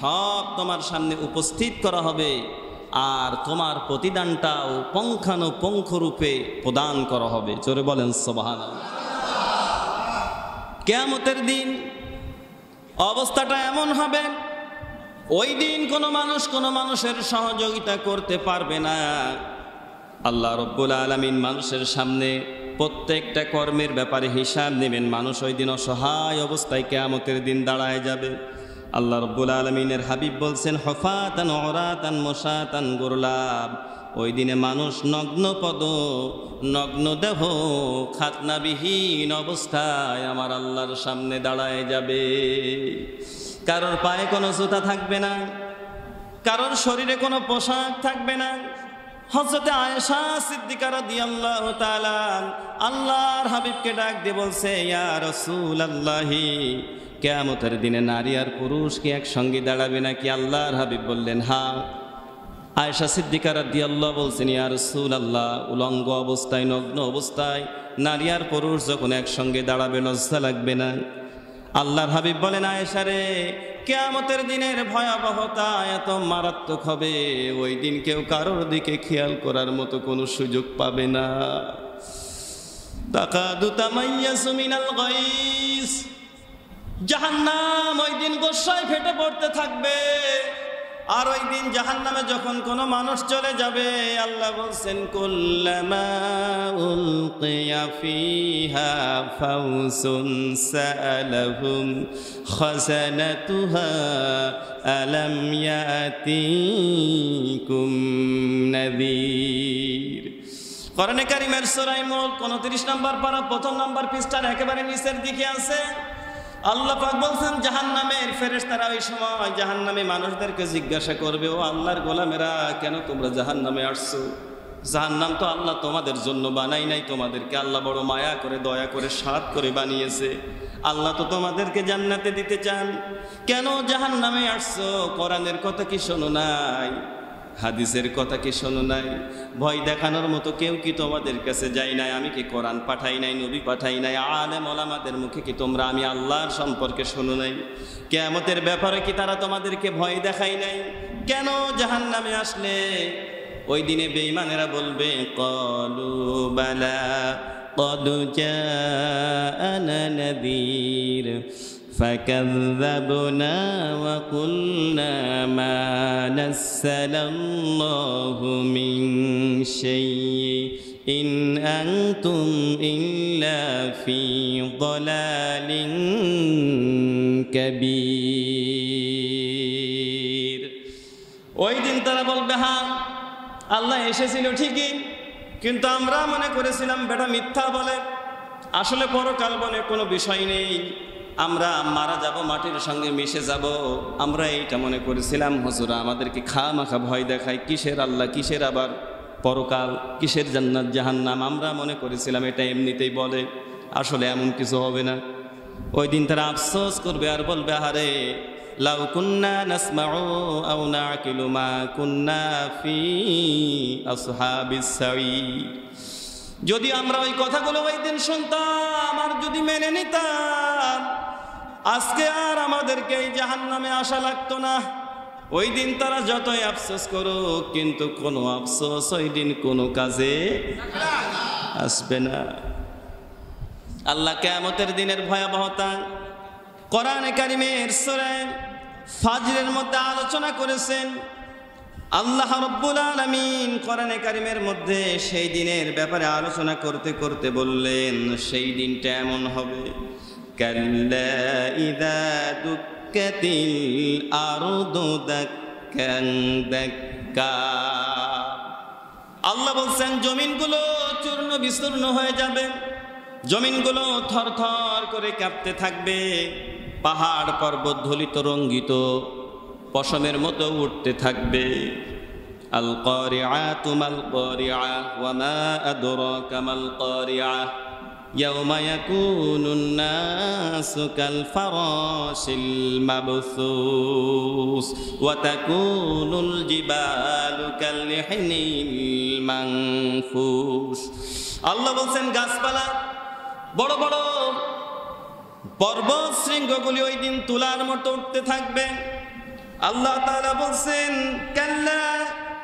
সব তোমার সামনে উপস্থিত করা হবে। আর তোমার প্রতিদানটাও পুঙ্খানুপুঙ্খরূপে প্রদান করা হবে। জোরে বলেন সুবহানাল্লাহ। কিয়ামতের দিন অবস্থাটা এমন হবে, ওই দিন কোনো মানুষ কোনো মানুষের সহযোগিতা করতে পারবে না। আল্লাহ রব্বুল আলামিন মানুষের সামনে প্রত্যেকটা কর্মের ব্যাপারে হিসাব নেবেন। মানুষ ওই দিন অসহায় অবস্থায় কিয়ামতের দিন দাঁড়ায় যাবে। আল্লাহ রব্বুল আলামিনের হাবিব বলছেন, হুফাতান উরাতান মুশাতান গুরলাব। ওই দিনে মানুষ নগ্ন পদ, নগ্ন দেহ, খাতনাবিহীন অবস্থায় আমার আল্লাহর সামনে দাঁড়ায় যাবে। কারোর পায়ে কোনো জুতা থাকবে না, কারোর শরীরে কোনো পোশাক থাকবে না। হযরতে আয়েশা সিদ্দিকা রাদিয়াল্লাহু তাআলা আল্লাহর হাবিবকে ডাক দিয়ে বলছে, ইয়া রাসূলুল্লাহি, কিয়ামতের দিনে নারী আর পুরুষ কি একসঙ্গে দাঁড়াবে নাকি? আল্লাহর হাবিব বললেন, হ্যাঁ। আয়েশা সিদ্দিকা রাদিয়াল্লাহু বলছেন, ইয়া রাসূলুল্লাহ, উলঙ্গ অবস্থায়, নগ্ন অবস্থায় নারী আর পুরুষ যখন একসঙ্গে দাঁড়াবে লজ্জা লাগবে না? আল্লাহর হাবিব বলেন, আয়েশা রে, কিয়ামতের দিনের ভয়াবহতা এত মারাত্মক হবে, ওই দিন কেউ কারোর দিকে খেয়াল করার মতো কোনো সুযোগ পাবে না। তাকাদু তামাইয়াসু মিনাল গাইস। জাহান্নাম ওই দিন গোসায় ফেটে পড়তে থাকবে। আর ওই দিন জাহান্নামে যখন কোনো মানুষ চলে যাবে, আল্লাহ বলছেন, কুল্লামা উলকিয়া ফিহা ফাউসুন সাআলাহুম খাযানাতুহা আলাম ইয়াতিকুম নাযীর। কোরআনে কারীমের সূরা মুলক 29 নম্বর পারা 1ম নম্বর পৃষ্ঠার একেবারে নিচের দিকে আছে। আল্লাহ পাক বলছেন, জাহান্নামের ফেরেশতারা ওই সময় জাহান্নামে মানুষদেরকে জিজ্ঞাসা করবে, ও আল্লাহর গোলামেরা, কেন তোমরা জাহান্নামে আসছো? জাহান্নাম তো আল্লাহ তোমাদের জন্য বানাই নাই, তোমাদেরকে আল্লাহ বড় মায়া করে, দয়া করে, সাধ করে বানিয়েছে। আল্লাহ তো তোমাদেরকে জান্নাতে দিতে চান, কেন জাহান্নামে আসছো? কোরআনের কথা কি শোনো নাই? হাদিসের কথা কি শোনো নাই? ভয় দেখানোর মতো কেউ কি তোমাদের কাছে যায় নাই? আমি কি কোরআন পাঠাই নাই, নবী পাঠাই নাই? আলেম ওলামাদের মুখে কি তোমরা আমি আল্লাহর সম্পর্কে শোনো নাই? কিয়ামতের ব্যাপারে কি তারা তোমাদেরকে ভয় দেখাই নাই? কেন জাহান্নামে আসলে? ওই দিনে বেঈমানেরা বলবে, ক্বালু বালা ক্বাদ জাআনা নাযীর فكذبنا وقلنا ما نزل الله من شيء إن أنتم إلا في ضلال كبير। ওই দিন তারা বলবে, হ্যাঁ আল্লাহ এসেছিল ঠিকই, কিন্তু আমরা মনে করেছিলাম বেটা মিথ্যা বলে। আসলে পরকাল বলে কোনো বিষয় নেই, আমরা মারা যাব, মাটির সঙ্গে মিশে যাব, আমরা এইটা মনে করেছিলাম। হুজুর আমাদেরকে খামাখা ভয় দেখায়, কিসের আল্লাহ, কিসের আবার পরকাল, কিসের জান্নাত জাহান্নাম, আমরা মনে করেছিলাম এটা এমনিতেই বলে, আসলে এমন কিছু হবে না। ওই দিন তারা আফসোস করবে আর বলবে, আরে লাউ কুন্না নাসমাউ আও নাকিলু মা কুন্না ফি আসহাবিস সাঈর। যদি আমরা ওই কথাগুলো ওই দিন শুনতাম আর যদি মেনে নিতাম, আজকে আর আমাদেরকে এই জাহান্নামে আসা লাগতো না। ওই দিন তারা যতই আফসোস করুক, কিন্তু কোনো আফসোস ওই দিন কোনো কাজে আসবে না। আল্লাহ কিয়ামতের দিনের ভয়াবহতা কোরআনে কারীমের সূরা ফাজরের মধ্যে আলোচনা করেছেন। আল্লাহ রাব্বুল আলামিন কোরআনে কারীমের মধ্যে সেই দিনের ব্যাপারে আলোচনা করতে করতে বললেন, সেই দিনটা এমন হবে, কাল্লা ইযা দুক্কাতিল আরদু দাক্কান দাক্কা। আল্লাহ বলছেন, জমিনগুলো চূর্ণ বিচূর্ণ হয়ে যাবে, জমিনগুলো থরথর করে কাঁপতে থাকবে, পাহাড় পর্বত ধলিত রঙ্গিত পশমের মতো উঠতে থাকবে। আল কারিআতু মাল কারিআ ওয়া মা আদরাকা মাল কারিআ ইয়াওমা ইয়াকুনুন নাসু কাল ফারাশিল মাবসুস ওয়া তাকুনুল জিবালু কাল লিহনিল মানফুস। আল্লাহ বলছেন, গাছপালা, বড় বড় পর্বত শৃঙ্গগুলি ওই দিন তুলার মতো উঠতে থাকবে। আল্লাহ তাআলা বলছেন, কাল্লা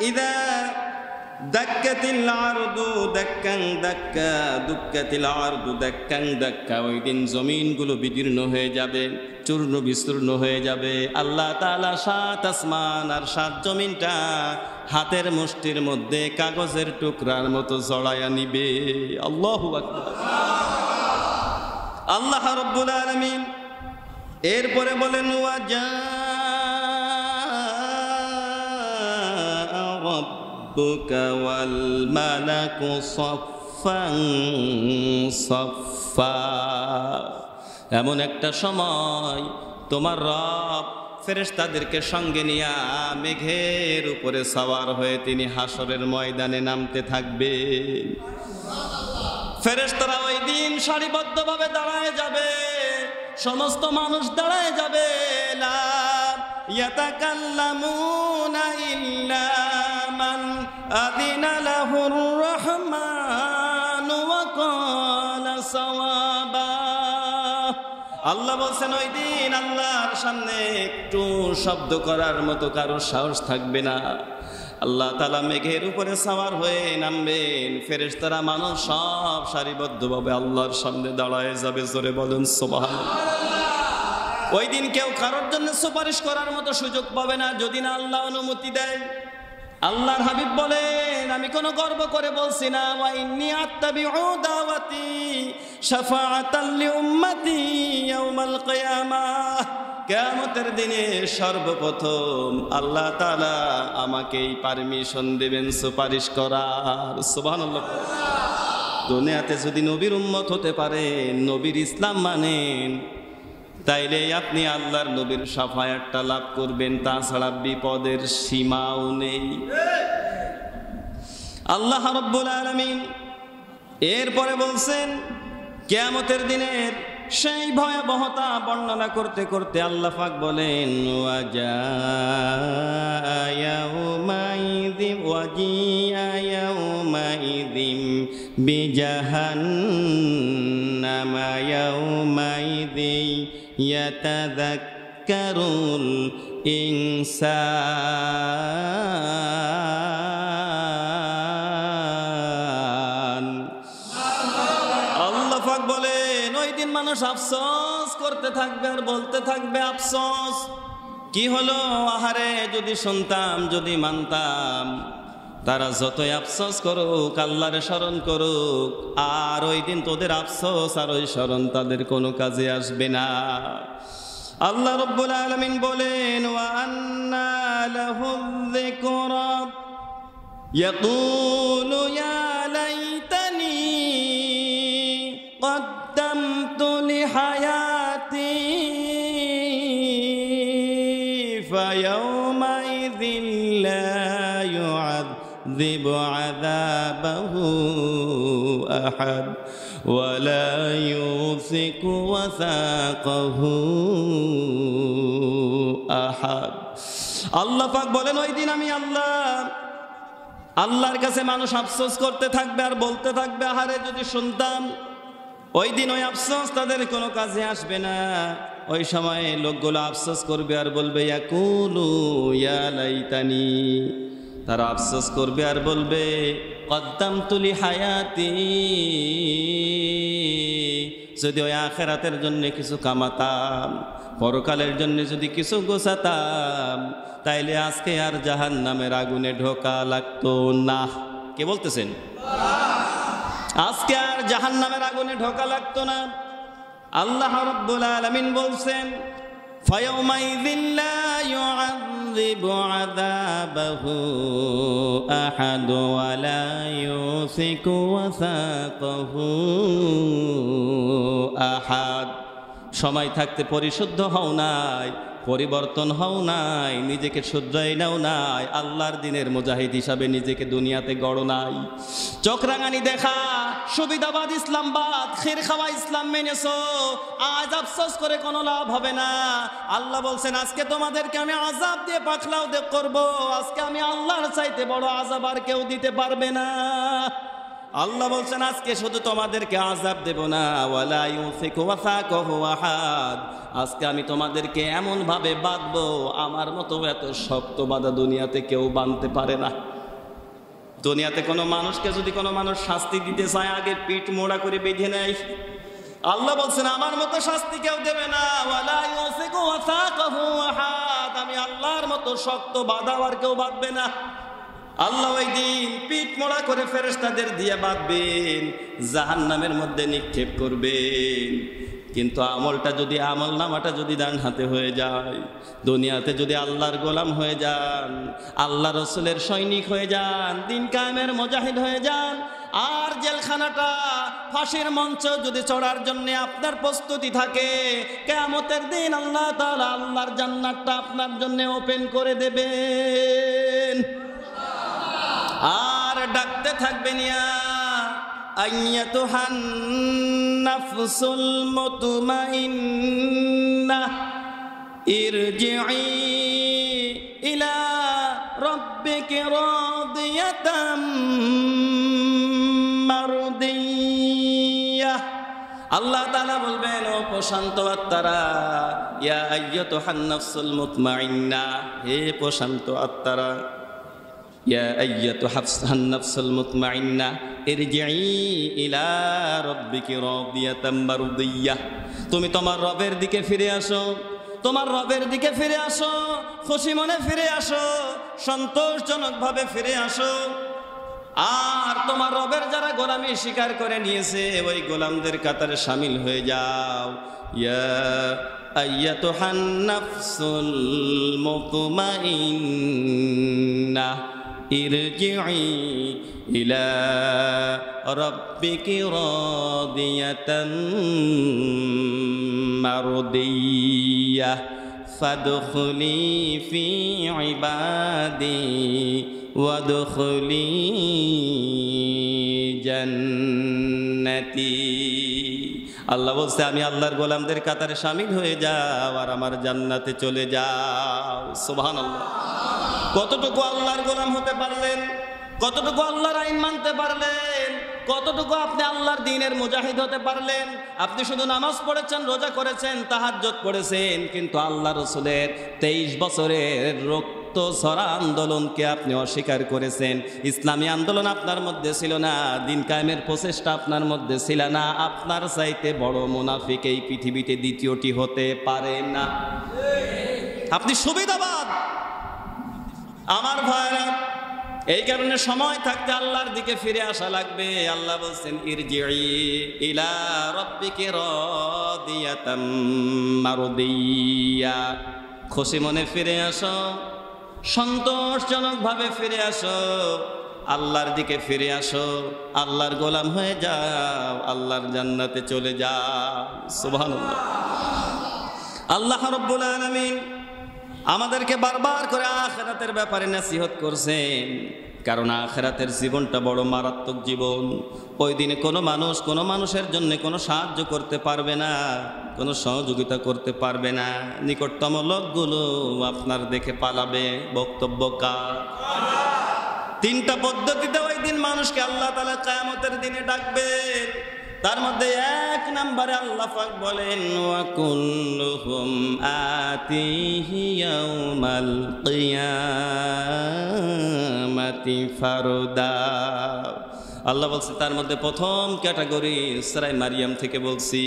ইদা দাক্কাতিল আরদু দাক্কান দাক্কা দুক্কাতিল আরদু দাক্কান দাক্কা, ওই দিন জমিনগুলো বিদীর্ণ হয়ে যাবে, চূর্ণ বিচূর্ণ হয়ে যাবে। আল্লাহ তাআলা 7 আসমান আর 7 জমিনটা হাতের মুষ্টির মধ্যে কাগজের টুকরার মতো জড়ায়া নিবে। আল্লাহু আকবার। আল্লাহ রাব্বুল আলামিন এরপরে বলেন ওয়াজা রাব্বুকা ওয়াল মালাকু সাফফান সাফফা, এমন একটা সময় তোমার রব ফেরেশতাদেরকে সঙ্গে নিয়ে মেঘের উপরে সওয়ার হয়ে তিনি হাসরের ময়দানে নামতে থাকবে। ফেরেশতারা ওই দিন সারিবদ্ধভাবে দাঁড়ায় যাবে, সমস্ত মানুষ দাঁড়ায় যাবে। লা ইয়াতাকাল্লামুনা ইল্লা মান আযিনা লাহুর রহমানু ওয়া ক্বালা সাওয়াবা। আল্লাহ বলছেন ওই দিন আল্লাহর সামনে একটু শব্দ করার মতো কারো সাহস থাকবে না। আল্লাহ তাআলা মেঘের উপরে সাওয়ার হয়ে নামবেন, ফেরেশতারা মানুষ সব সারিবদ্ধভাবে আল্লাহর সামনে দাঁড়ায় যাবে। জোরে বলেন সুবহানাল্লাহ। ওই দিন কেউ কারোর জন্য সুপারিশ করার মতো সুযোগ পাবে না যদি না আল্লাহ অনুমতি দেয়। আল্লাহর হাবিব বলেন আমি কোনো গর্ব করে বলছি না, ওয়া ইন্নী আত্তাবিউ দাওয়াতি শাফাআতাল লিউম্মতি ইয়াউমাল কিয়ামাহ, কিয়ামতের দিনে সর্বপ্রথম আল্লাহ তাআলা আমাকেই পারমিশন দেবেন সুপারিশ করার। সুবহানাল্লাহ। দুনিয়াতে যদি নবীর উম্মত হতে পারেন, নবীর ইসলাম মানেন, তাইলে আপনি আল্লাহর নবীর শাফায়াতটা লাভ করবেন, তাছাড়া বিপদের সীমাও নেই। আল্লাহ রাব্বুল আলামিন এরপরে বলছেন কিয়ামতের দিনের সেই ভয়াবহতা বর্ণনা করতে করতে আল্লাহ পাক বলেন ওয়াজিআ ইয়াউমাইযিন বিজাহান্নামা ইয়াউমাইযিন ইয়াতাযাক্কারুল ইনসান। আল্লাহ পাক বলেন ওই দিন মানুষ আফসোস করতে থাকবে আর বলতে থাকবে আফসোস কি হলো, আহারে যদি শুনতাম, যদি মানতাম। তারা যতই আফসোস করুক, আল্লাহরে স্মরণ করুক, আর ওই দিন তোদের আফসোস আর ওই স্মরণ তাদের কোনো কাজে আসবে না। আল্লাহ রাব্বুল আলামিন বলেন ওয়া আন্না লাহুল যিকরা ইয়াকুলু ইয়া লাইতানি قدمت لحياتي فيومئذ لا يعذب عذابه أحد ولا يوثق وثاقه أحد। আল্লাহ পাক বলেন ওই দিন আমি আল্লাহর কাছে মানুষ আফসোস করতে থাকবে আর বলতে থাকবে আহারে যদি শুনতাম। ওই দিন ওই আফসোস তাদের কোনো কাজে আসবে না। ওই সময় লোকগুলো আফসোস করবে আর বলবে ইয়াকুলু ইয়া লাইতানি, তারা আফসোস করবে আর বলবে কদ্দামতু লিহায়াতি, যদি ওই আখিরাতের জন্য কিছু কামাতাম, পরকালের জন্য যদি কিছু গোছাতাম, তাইলে আজকে আর জাহান্নামের আগুনে ঢোকা লাগতো না। কে বলতেছেন? আজকে আর জাহান্নামের আগুনে ঢোকা লাগতো না। আল্লাহ রাব্বুল আলামিন বলছেন ফায়াউমাইযিন লা ইউআযযিবু আযাবাহু আহাদ ওয়া লা ইউসিকু ওয়াসাকাহু আহাদ। সময় থাকতে পরিশুদ্ধ হও নাই, পরিবর্তন হও নাই, নিজেকে শুধরাই নাও নাই, আল্লাহর দিনের মুজাহিদ হিসাবে নিজেকে দুনিয়াতে গড়ো নাই। চোখরাঙানি দেখা, সুবিধাবাদ ইসলামবাদ, খের খাওয়া ইসলাম মেনেছো, আজ আফসোস করে কোনো লাভ হবে না। আল্লাহ বলছেন আজকে তোমাদেরকে আমি আযাব দিয়ে পাকলাও দে করবো। আজকে আমি আল্লাহর চাইতে বড় আযাব আর কেউ দিতে পারবে না। আল্লাহ বলছেন আজকে শুধু তোমাদেরকে আযাব দেব না, ওয়ালা ইউসিকু ওয়াসাকাহু আহাদ, আজকে আমি তোমাদেরকে এমন ভাবে বাঁধবো আমার মতো এত শক্ত বাঁধা দুনিয়াতে কেউ বাঁধতে পারে না। দুনিয়াতে কোনো মানুষকে যদি কোনো মানুষ শাস্তি দিতে চায় আগে পিঠ মোড়া করে বেঁধে নেয়। আল্লাহ বলছেন আমার মতো শাস্তি কেউ দেবে না। ওয়ালা ইউসিকু ওয়াসাকাহু আহাদ, আমি আল্লাহর মতো শক্ত বাঁধা আর কেউ বাঁধবে না। আল্লাহ ওই দিন পিঠ মোড়া করে ফেরেশতাদের দিয়ে বাঁধবেন, জাহান্নামের মধ্যে নিক্ষেপ করবেন। কিন্তু আমলটা যদি আমল নামাটা যদি ডান হাতে হয়ে যায়, দুনিয়াতে যদি আল্লাহর গোলাম হয়ে যান, আল্লাহ রসুলের সৈনিক হয়ে যান, দিন কায়েমের মুজাহিদ হয়ে যান, আর জেলখানাটা ফাঁসির মঞ্চ যদি চড়ার জন্য আপনার প্রস্তুতি থাকে, কিয়ামতের দিন আল্লাহ তাআলা আল্লাহর জান্নাতটা আপনার জন্য ওপেন করে দেবেন। আর ডাকতে থাকবেন, ইয়া আইয়াতুহান নাফসুল মুতমাইন্নাহ ইরজিই ইলা রাব্বিকি রাদিয়াতাম মারদিয়াহ। আল্লাহ তাআলা বলবেন, ও প্রশান্ত আত্মারা, ইয়া আইয়াতুহান নাফসুল মুতমাইন্নাহ, হে প্রশান্ত আত্মারা, ইয়া আইয়াতুহান নাফসুল মুতমাইন্নাহ ইরজিই ইলা রাব্বিকি রাদিয়াতাম মারদিয়াহ। তুমি তোমার রবের দিকে ফিরে আসো, তোমার রবের দিকে ফিরে আসো, খুশি মনে ফিরে আসো, সন্তোষজনকভাবে ফিরে আসো। আর তোমার রবের যারা গোলামি স্বীকার করে নিয়েছে ওই গোলামদের কাতারে শামিল হয়ে যাও। ইয়া আইয়াতুহান নাফসুল মুতমাইন্নাহ ইরজিই ইলা রাব্বিকি রাদিয়াতাম মারদিয়াহ ফাদখুলি ফি ইবাদি ওয়াদখুলি জান্নাতি। আল্লাহ বলছে, আমি আল্লাহর গোলামদের কাতারে শামিল হয়ে যাও আর আমার জান্নাতে চলে যাও। সুবহানাল্লাহ। কতটুকু আল্লাহর গোলাম হতে পারলেন, কতটুকু আল্লাহর আইন মানতে পারলেন, কতটুকু আপনি আল্লাহর দ্বীনের মুজাহিদ হতে পারলেন। আপনি শুধু নামাজ পড়েছেন, রোজা করেছেন, তাহাজ্জুদ পড়েছেন, কিন্তু আল্লাহ রাসূলের 23 বছরের রক্ত ঝরা আন্দোলনকে আপনি অস্বীকার করেছেন। ইসলামী আন্দোলন আপনার মধ্যে ছিল না, দিন কায়েমের প্রচেষ্টা আপনার মধ্যে ছিল না। আপনার চাইতে বড় মুনাফিক এই পৃথিবীতে দ্বিতীয়টি হতে পারে না। আপনি সুবিধাবাদ আমার ভাইরা। এই কারণে সময় থাকতে আল্লাহর দিকে ফিরে আসা লাগবে। আল্লাহ বলছেন, ইরজিই ইলা রাব্বিকি রাদিয়াতাম মারদিয়া, খুশি মনে ফিরে আসো, সন্তোষজনকভাবে ফিরে আসো, আল্লাহর দিকে ফিরে আসো, আল্লাহর গোলাম হয়ে যাও, আল্লাহর জান্নাতে চলে যাও। সুবহানাল্লাহ। আল্লাহ রাব্বুল আলামিন আমাদেরকে বারবার করে আখিরাতের ব্যাপারে নসিহত করছেন, কারণ আখিরাতের জীবনটা বড় মারাত্মক জীবন। ওই দিনে কোনো মানুষ কোনো মানুষের জন্য কোনো সাহায্য করতে পারবে না, কোনো সহযোগিতা করতে পারবে না। নিকটতম লোকগুলো আপনার দেখে পালাবে। বক্তব্য কার? তিনটা পদ্ধতিতে ওই দিন মানুষকে আল্লাহ তাআলা কিয়ামতের দিনে ডাকবেন। তার মধ্যে 1 নম্বরে আল্লাহ পাক বলেন, ওয়া কুল্লুহুম আতিহি ইয়াউমাল কিয়ামাতি ফারদা। আল্লাহ বলছে তার মধ্যে প্রথম ক্যাটাগরি সূরা মারিয়াম থেকে বলছি।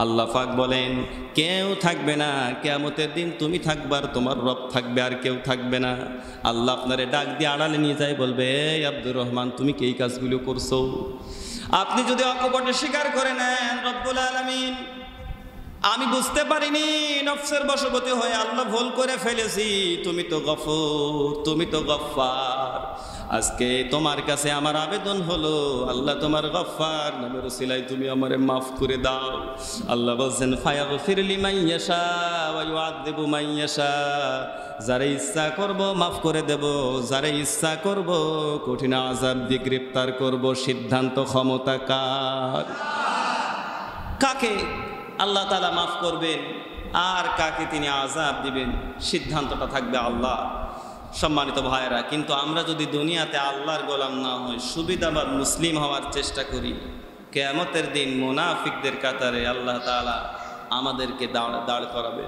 আল্লাহ পাক বলেন, কেউ থাকবে না কিয়ামতের দিন, তুমি থাকবে আর তোমার রব থাকবে, আর কেউ থাকবে না। আল্লাহ আপনারে ডাক দিয়ে আড়ালে নিয়ে যায়, বলবে, এই আব্দুর রহমান, তুমি কি এই কাজগুলো করছো? আপনি যদি অকপটে স্বীকার করে নেন, রব্বুল আলামিন আমি বুঝতে পারিনি, নফসের বশবর্তী হয়ে আল্লাহ ভুল করে ফেলেছি, তুমি তো গফুর, তুমি তো গফফার, আজকে তোমার কাছে আমার আবেদন হলো, আল্লাহ তোমার গফফার নামের উসিলায় তুমি আমারে মাফ করে দাও। আল্লাহ বলছেন, ফায়াগফির লিমান ইয়াশা ওয়া ইউআযযিবু মান ইয়াশা, যারে ইচ্ছা করব মাফ করে দেব, যারে ইচ্ছা করব কঠিন আযাব দিয়ে গ্রেফতার করব। সিদ্ধান্ত ক্ষমতা কার? কাকে আল্লাহ তাআলা মাফ করবেন আর কাকে তিনি আযাব দিবেন, সিদ্ধান্তটা থাকবে আল্লাহ। সম্মানিত ভাইয়েরা, কিন্তু আমরা যদি দুনিয়াতে আল্লাহর গোলাম না হই, সুবিধাবাদ মুসলিম হওয়ার চেষ্টা করি, কিয়ামতের দিন মুনাফিকদের কাতারে আল্লাহ তাআলা আমাদেরকে দাঁড় করাবে।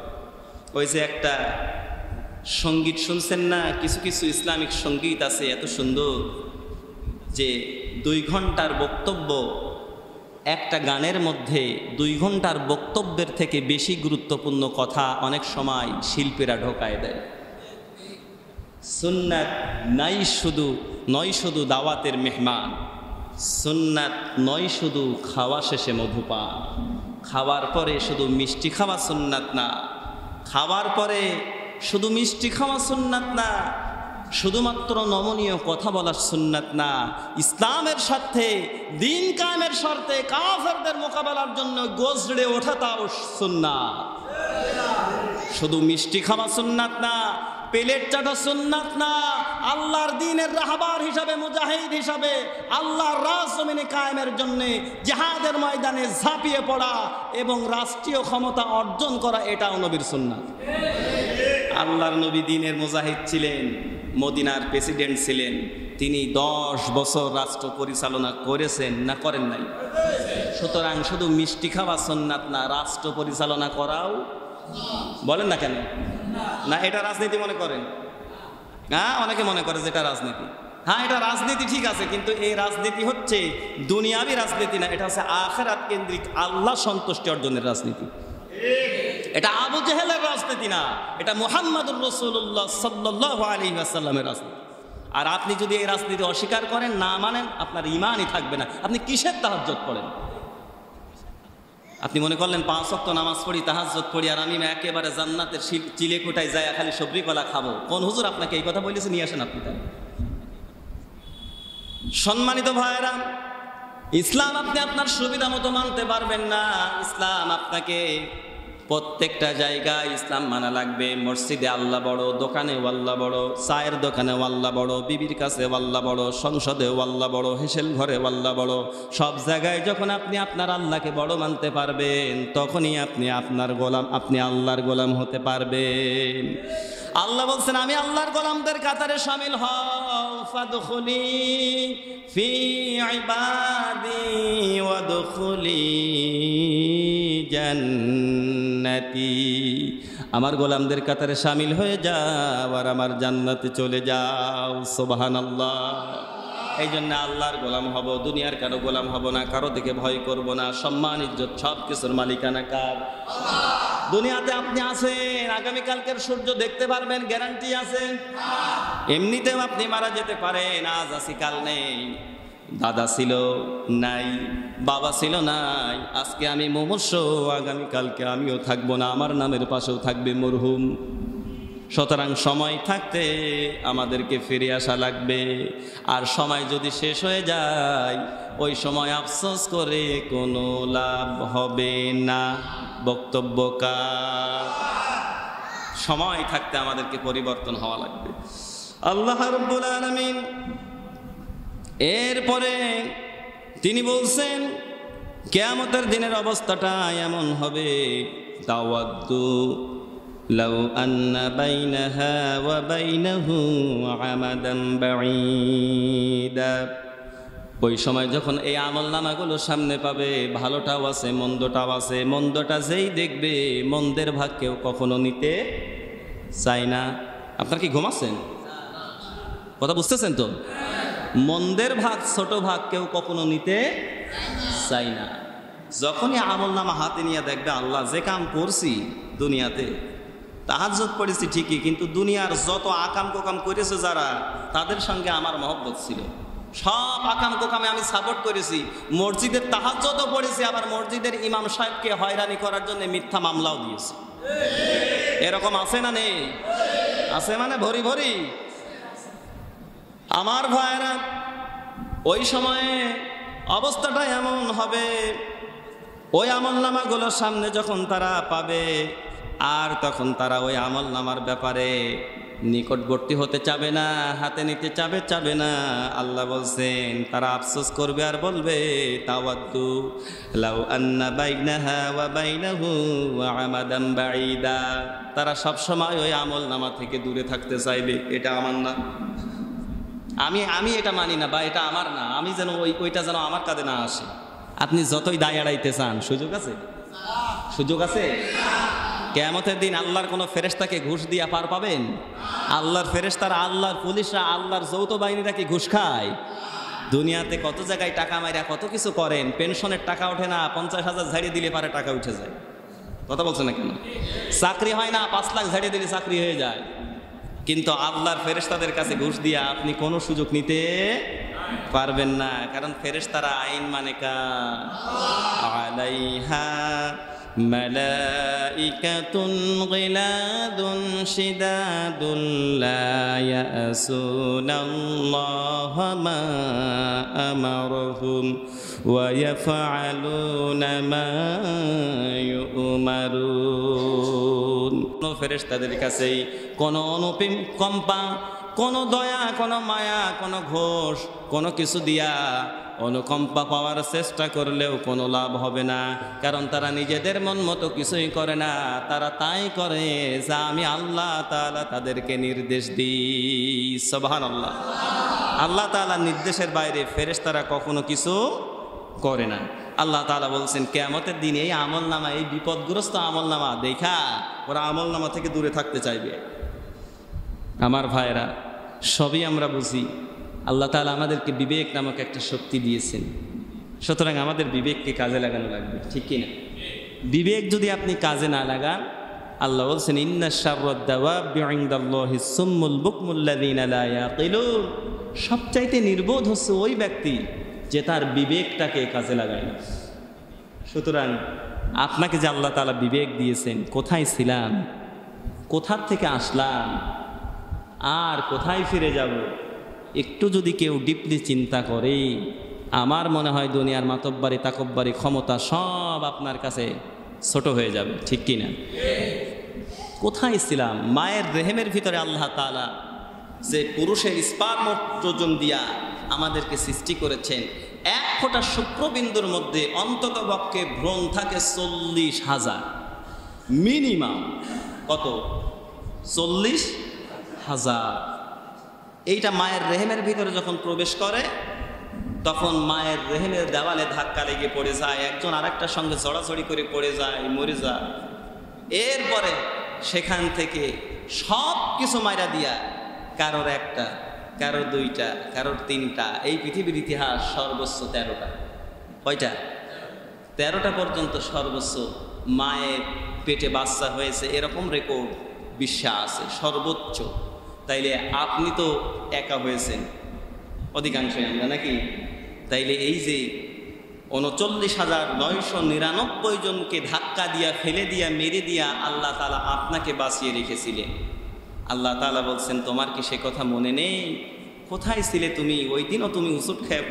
ওই যে একটা সঙ্গীত শুনছেন না, কিছু কিছু ইসলামিক সঙ্গীত আছে এত সুন্দর, যে 2 ঘন্টার বক্তব্য, একটা গানের মধ্যে 2 ঘন্টার বক্তব্যের থেকে বেশি গুরুত্বপূর্ণ কথা অনেক সময় শিল্পীরা ঢোকায় দেয়। সুন্নাত নয় শুধু দাওয়াতের মেহমান, সুন্নাত নয় শুধু খাওয়া শেষে মধুপান, খাওয়ার পরে শুধু মিষ্টি খাওয়া সুন্নাত না, খাওয়ার পরে শুধু মিষ্টি খাওয়া সুন্নাত না, শুধুমাত্র নমনীয় কথা বলার সুন্নাত না, ইসলামের স্বার্থে দিন কায়েমের স্বার্থে কাফেরদের মোকাবেলার জন্য গজড়ে ওঠাটাও সুন্নাত। শুধু মিষ্টি খাওয়া সুন্নাত না, প্লেট চাটা সুন্নাত না, আল্লাহর দ্বীনের রাহবার হিসাবে, মুজাহিদ হিসাবে আল্লাহর রাজ জমিনে কায়েমের জন্য জিহাদের ময়দানে ঝাঁপিয়ে পড়া এবং রাষ্ট্রীয় ক্ষমতা অর্জন করা, এটাও নবীর সুন্নাত। আল্লাহর নবী দ্বীনের মুজাহিদ ছিলেন, মদিনার প্রেসিডেন্ট ছিলেন, তিনি 10 বছর রাষ্ট্র পরিচালনা করেছেন না করেন নাই? সুতরাং শুধু মিষ্টি খাওয়া সুন্নাত না, রাষ্ট্র পরিচালনা করাও, বলেন না কেন? না এটা রাজনীতি মনে করেন? হ্যাঁ, অনেকে মনে করে যে এটা রাজনীতি। হ্যাঁ, এটা রাজনীতি ঠিক আছে, কিন্তু এই রাজনীতি হচ্ছে দুনিয়াবি রাজনীতি না, এটা হচ্ছে আখিরাত কেন্দ্রিক আল্লাহ সন্তুষ্টি অর্জনের রাজনীতি। এটা আবু জেহেলের রাজনীতি না, এটা মুহাম্মদুর রাসূলুল্লাহ সাল্লাল্লাহু আলাইহি ওয়াসাল্লামের রাজনীতি। আর আপনি যদি এই রাজনীতি অস্বীকার করেন, না মানেন, আপনার ঈমানই থাকবে না। আপনি কিসের তাহাজ্জুদ পড়েন? আপনি মনে করলেন 5 ওয়াক্ত নামাজ পড়ি, তাহাজ্জুদ পড়ি, আর আমি একেবারে জান্নাতের চিলে কোটায় যায় খালি সবরি কলা খাবো। কোন হুজুর আপনাকে এই কথা বলেছে? নিয়ে আসেন আপনি তাই। সম্মানিত ভাইরা, ইসলাম আপনি আপনার সুবিধা মতো মানতে পারবেন না। ইসলাম আপনাকে প্রত্যেকটা জায়গায় ইসলাম মানা লাগবে। মসজিদে আল্লাহ বড়, দোকানেও আল্লাহ বড়, চায়ের দোকানেও আল্লাহ বড়, বিবির কাছেও আল্লাহ বড়, সংসদেও আল্লাহ বড়, হেসেল ঘরেও আল্লাহ বড়। সব জায়গায় যখন আপনি আপনার আল্লাহকে বড় মানতে পারবেন, তখনই আপনি আপনার গোলাম, আপনি আল্লাহর গোলাম হতে পারবেন। আল্লাহ বলছেন, আমি আল্লাহর গোলামদের কাতারে শামিল হও। ফাদখুলি ফি ইবাদি ওয়াদখুলি জান্নাতি। আমার গোলামদের কাতারে শামিল হয়ে যাও আর আমার জান্নাতে চলে যাও। সুবহানাল্লাহ। এই জন্য আল্লাহর গোলাম হব, দুনিয়ার কারো গোলাম হব না, কারো দিকে ভয় করব না। সম্মান ইজ্জত সব কিছুর মালিকানা কার? দুনিয়াতে আপনি আছেন, আগামীকালকের সূর্য দেখতে পারবেন, গ্যারান্টি আছে? এমনিতেও আপনি মারা যেতে পারেন, আজ আছি কাল নেই। দাদা ছিল নাই, বাবা ছিল নাই, আজকে আমি মুমূর্ষ, আগামীকালকে আমিও থাকবো না, আমার নামের পাশেও থাকবে মরহুম। সুতরাং সময় থাকতে আমাদেরকে ফিরে আসা লাগবে। আর সময় যদি শেষ হয়ে যায়, ওই সময় আফসোস করে কোনো লাভ হবে না। বক্তব্য কার? সময় থাকতে আমাদেরকে পরিবর্তন হওয়া লাগবে। আল্লাহ রাব্বুল আলামিন এরপরে তিনি বলছেন, কিয়ামতের দিনের অবস্থাটা এমন হবে, তাওয়াদ্দু লাউ আন্না বাইনাহা ওয়া বাইনাহু আমাদান বাঈদা। ওই সময় যখন এই আমলনামাগুলো সামনে পাবে, ভালোটাও আছে মন্দটাও আছে, মন্দটা যেই দেখবে মন্দের ভাগ কেউ কখনো নিতে চায় না। আপনার কি ঘুমাচ্ছেন? কথা বুঝতেছেন তো? মন্দের ভাগ, ছোট ভাগ কেউ কখনো নিতে চায় না। যখনই আমলনামা হাতে নিয়ে দেখবে, আল্লাহ যে কাম করছি দুনিয়াতে, তাহাজ্জুদ পড়েছি ঠিকই, কিন্তু দুনিয়ার যত আকাম কোকাম করেছে যারা, তাদের সঙ্গে আমার মহব্বত ছিল, সব আকাম কোকামে আমি সাপোর্ট করেছি। মসজিদের তাহাজ্জুদও পড়েছি, আবার মসজিদের ইমাম সাহেবকে হয়রানি করার জন্য মিথ্যা মামলাও দিয়েছি। এরকম আছে না নেই? আছে মানে ভরি ভরি। আমার ভাইরা, ওই সময়ে অবস্থাটা এমন হবে, ওই আমলনামাগুলোর সামনে যখন তারা পাবে, আর তখন তারা ওই আমলনামার ব্যাপারে নিকটবর্তী হতে চাবে না, হাতে নিতে চাবে না। আল্লাহ বলছেন, তারা আফসোস করবে আর বলবে, তাওয়াদ্দু লাউ আন্না বাইনাহা ওয়া বাইনাহু আমাদান বাঈদা। তারা সব সময় ওই আমলনামা থেকে দূরে থাকতে চাইবে। এটা আমার না, আমি এটা মানি না, বা এটা আমার না, আমি যেন ওইটা যেন আমার কাঁধে না আসে। আপনি যতই দায় এড়াইতে চান, সুযোগ আছে? সুযোগ আছে? কিয়ামতের দিন আল্লাহর কোনো ফেরেশতাকে ঘুষ দিয়া পার পাবেন? আল্লাহর ফেরেশতারা, আল্লাহর পুলিশরা, আল্লাহর যৌথ বাহিনীরা কি ঘুষ খায়? দুনিয়াতে কত জায়গায় টাকা মাইরা কত কিছু করেন, পেনশনের টাকা ওঠে না, 50,000 ঝাড়িয়ে দিলে পারে টাকা উঠে যায়। কথা বলছেন না কেন? চাকরি হয় না, 5 লাখ ঝাড়িয়ে দিলে চাকরি হয়ে যায়। কিন্তু আল্লাহর ফেরেশতাদের কাছে ঘুষ দিয়া আপনি কোনো সুযোগ নিতে পারবেন না, কারণ ফেরেশতারা আইন মানে কার? আলাইহা মালাইকাতুন গিলাদুন শিদাদুন লা ইয়াসুনাল্লাহা মা আমারহুম ওয়া ইয়াফআলুনা মা ইউমারুন। ফেরেশতাদের কাছে কোনো অনুকম্পা, কোনো দয়া, কোনো মায়া, কোনো ঘোষ, কোনো কিছু দিয়া অনুকম্পা পাওয়ার চেষ্টা করলেও কোনো লাভ হবে না, কারণ তারা নিজেদের মন মতো কিছুই করে না, তারা তাই করে যা আমি আল্লাহ তাআলা তাদেরকে নির্দেশ দিই। সুবহানাল্লাহ। আল্লাহ তাআলার নির্দেশের বাইরে ফেরেশতারা কখনো কিছু করে না। আল্লাহ তাআলা বলছেন কিয়ামতের দিনে এই আমলনামা, এই বিপদগ্রস্ত আমলনামা দেখা ওরা আমলনামা থেকে দূরে থাকতে চাইবে। আমার ভাইরা, সবই আমরা বুঝি, আল্লাহ তাআলা আমাদেরকে বিবেক নামক একটা শক্তি দিয়েছেন, সুতরাং আমাদের বিবেককে কাজে লাগানো লাগবে, ঠিক কিনা? বিবেক যদি আপনি কাজে না লাগান, আল্লাহ বলছেন ইন্না শাররাদ দাওয়াবি ইনদাল্লাহিস সুম্মুল বুকমুল্লাযীনা লা ইয়াকিলুন। সবচাইতে নির্বোধ হচ্ছে ওই ব্যক্তি যে তার বিবেকটাকে কাজে লাগায় না। সুতরাং আপনাকে যে আল্লাহ তাআলা বিবেক দিয়েছেন, কোথায় ছিলাম, কোথার থেকে আসলাম, আর কোথায় ফিরে যাব, একটু যদি কেউ ডিপলি চিন্তা করে, আমার মনে হয় দুনিয়ার মাতব্বারি তাকব্বারি ক্ষমতা সব আপনার কাছে ছোট হয়ে যাবে, ঠিক কিনা? কোথায় ছিলাম? মায়ের রেহেমের ভিতরে আল্লাহ তাআলা যে পুরুষের স্পার্মোট্রোজন দিয়া আমাদেরকে সৃষ্টি করেছেন, এক ফোঁটা শুক্রবিন্দুর মধ্যে অন্তত পক্ষে ভ্রূণ থাকে 40,000 মিনিমাম। কত? 40,000। এইটা মায়ের রেহেমের ভিতরে যখন প্রবেশ করে, তখন মায়ের রেহেমের দেওয়ালে ধাক্কা লেগে পড়ে যায়, একজন আরেকটার সঙ্গে জড়াজড়ি করে পড়ে যায়, মরে যায়। এরপরে সেখান থেকে সব কিছু মাইরা দিয়া কারোর একটা, কারোর 2টা, কারোর 3টা, এই পৃথিবীর ইতিহাস সর্বোচ্চ 13টা। কয়টা? 13টা পর্যন্ত সর্বোচ্চ মায়ের পেটে বাচ্চা হয়েছে, এরকম রেকর্ড বিশ্বে আছে সর্বোচ্চ। তাইলে আপনি তো একা হয়েছেন অধিকাংশই আমরা, নাকি? তাইলে এই যে 39,999 জনকে ধাক্কা দিয়া, ফেলে দিয়া, মেরে দিয়া আল্লাহ তাআলা আপনাকে বাঁচিয়ে রেখেছিলেন। আল্লাহ তাআলা বলছেন তোমার কি সে কথা মনে নেই? কোথায় ছিলে তুমি? ওই দিনও তুমি উঁচুট খেয়ে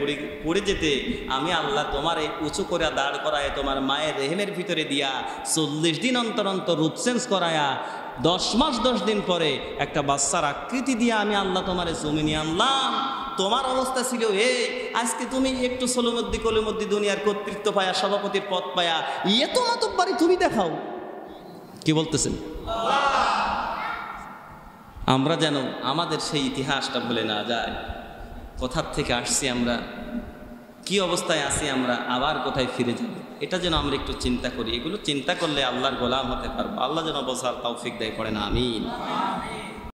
পড়ে যেতে, আমি আল্লাহ তোমার উঁচু করে দাঁড় করায় তোমার মায়ের রেহেমের ভিতরে দিয়া 40 দিন অন্তর অন্তর রূপ চেঞ্জ করায়া 10 মাস 10 দিন পরে একটা বাচ্চার আকৃতি দিয়া আমি আল্লাহ তোমার জমিনে আনলাম। তোমার অবস্থা ছিল এই, আজকে তুমি একটু কলমদ্দি দুনিয়ার কর্তৃত্ব পায়া, সভাপতির পদ পায়া, এত মাতব্বারি তুমি দেখাও। কি বলতেছেন? আমরা যেন আমাদের সেই ইতিহাসটা ভুলে না যায়, কোথার থেকে আসছি আমরা, কি অবস্থায় আছি আমরা, আবার কোথায় ফিরে যাব, এটা যেন আমরা একটু চিন্তা করি। এগুলো চিন্তা করলে আল্লাহর গোলাম হতে পারবো। আল্লাহ যেন বোঝার তৌফিক দেয়, পড়ে না আমিন।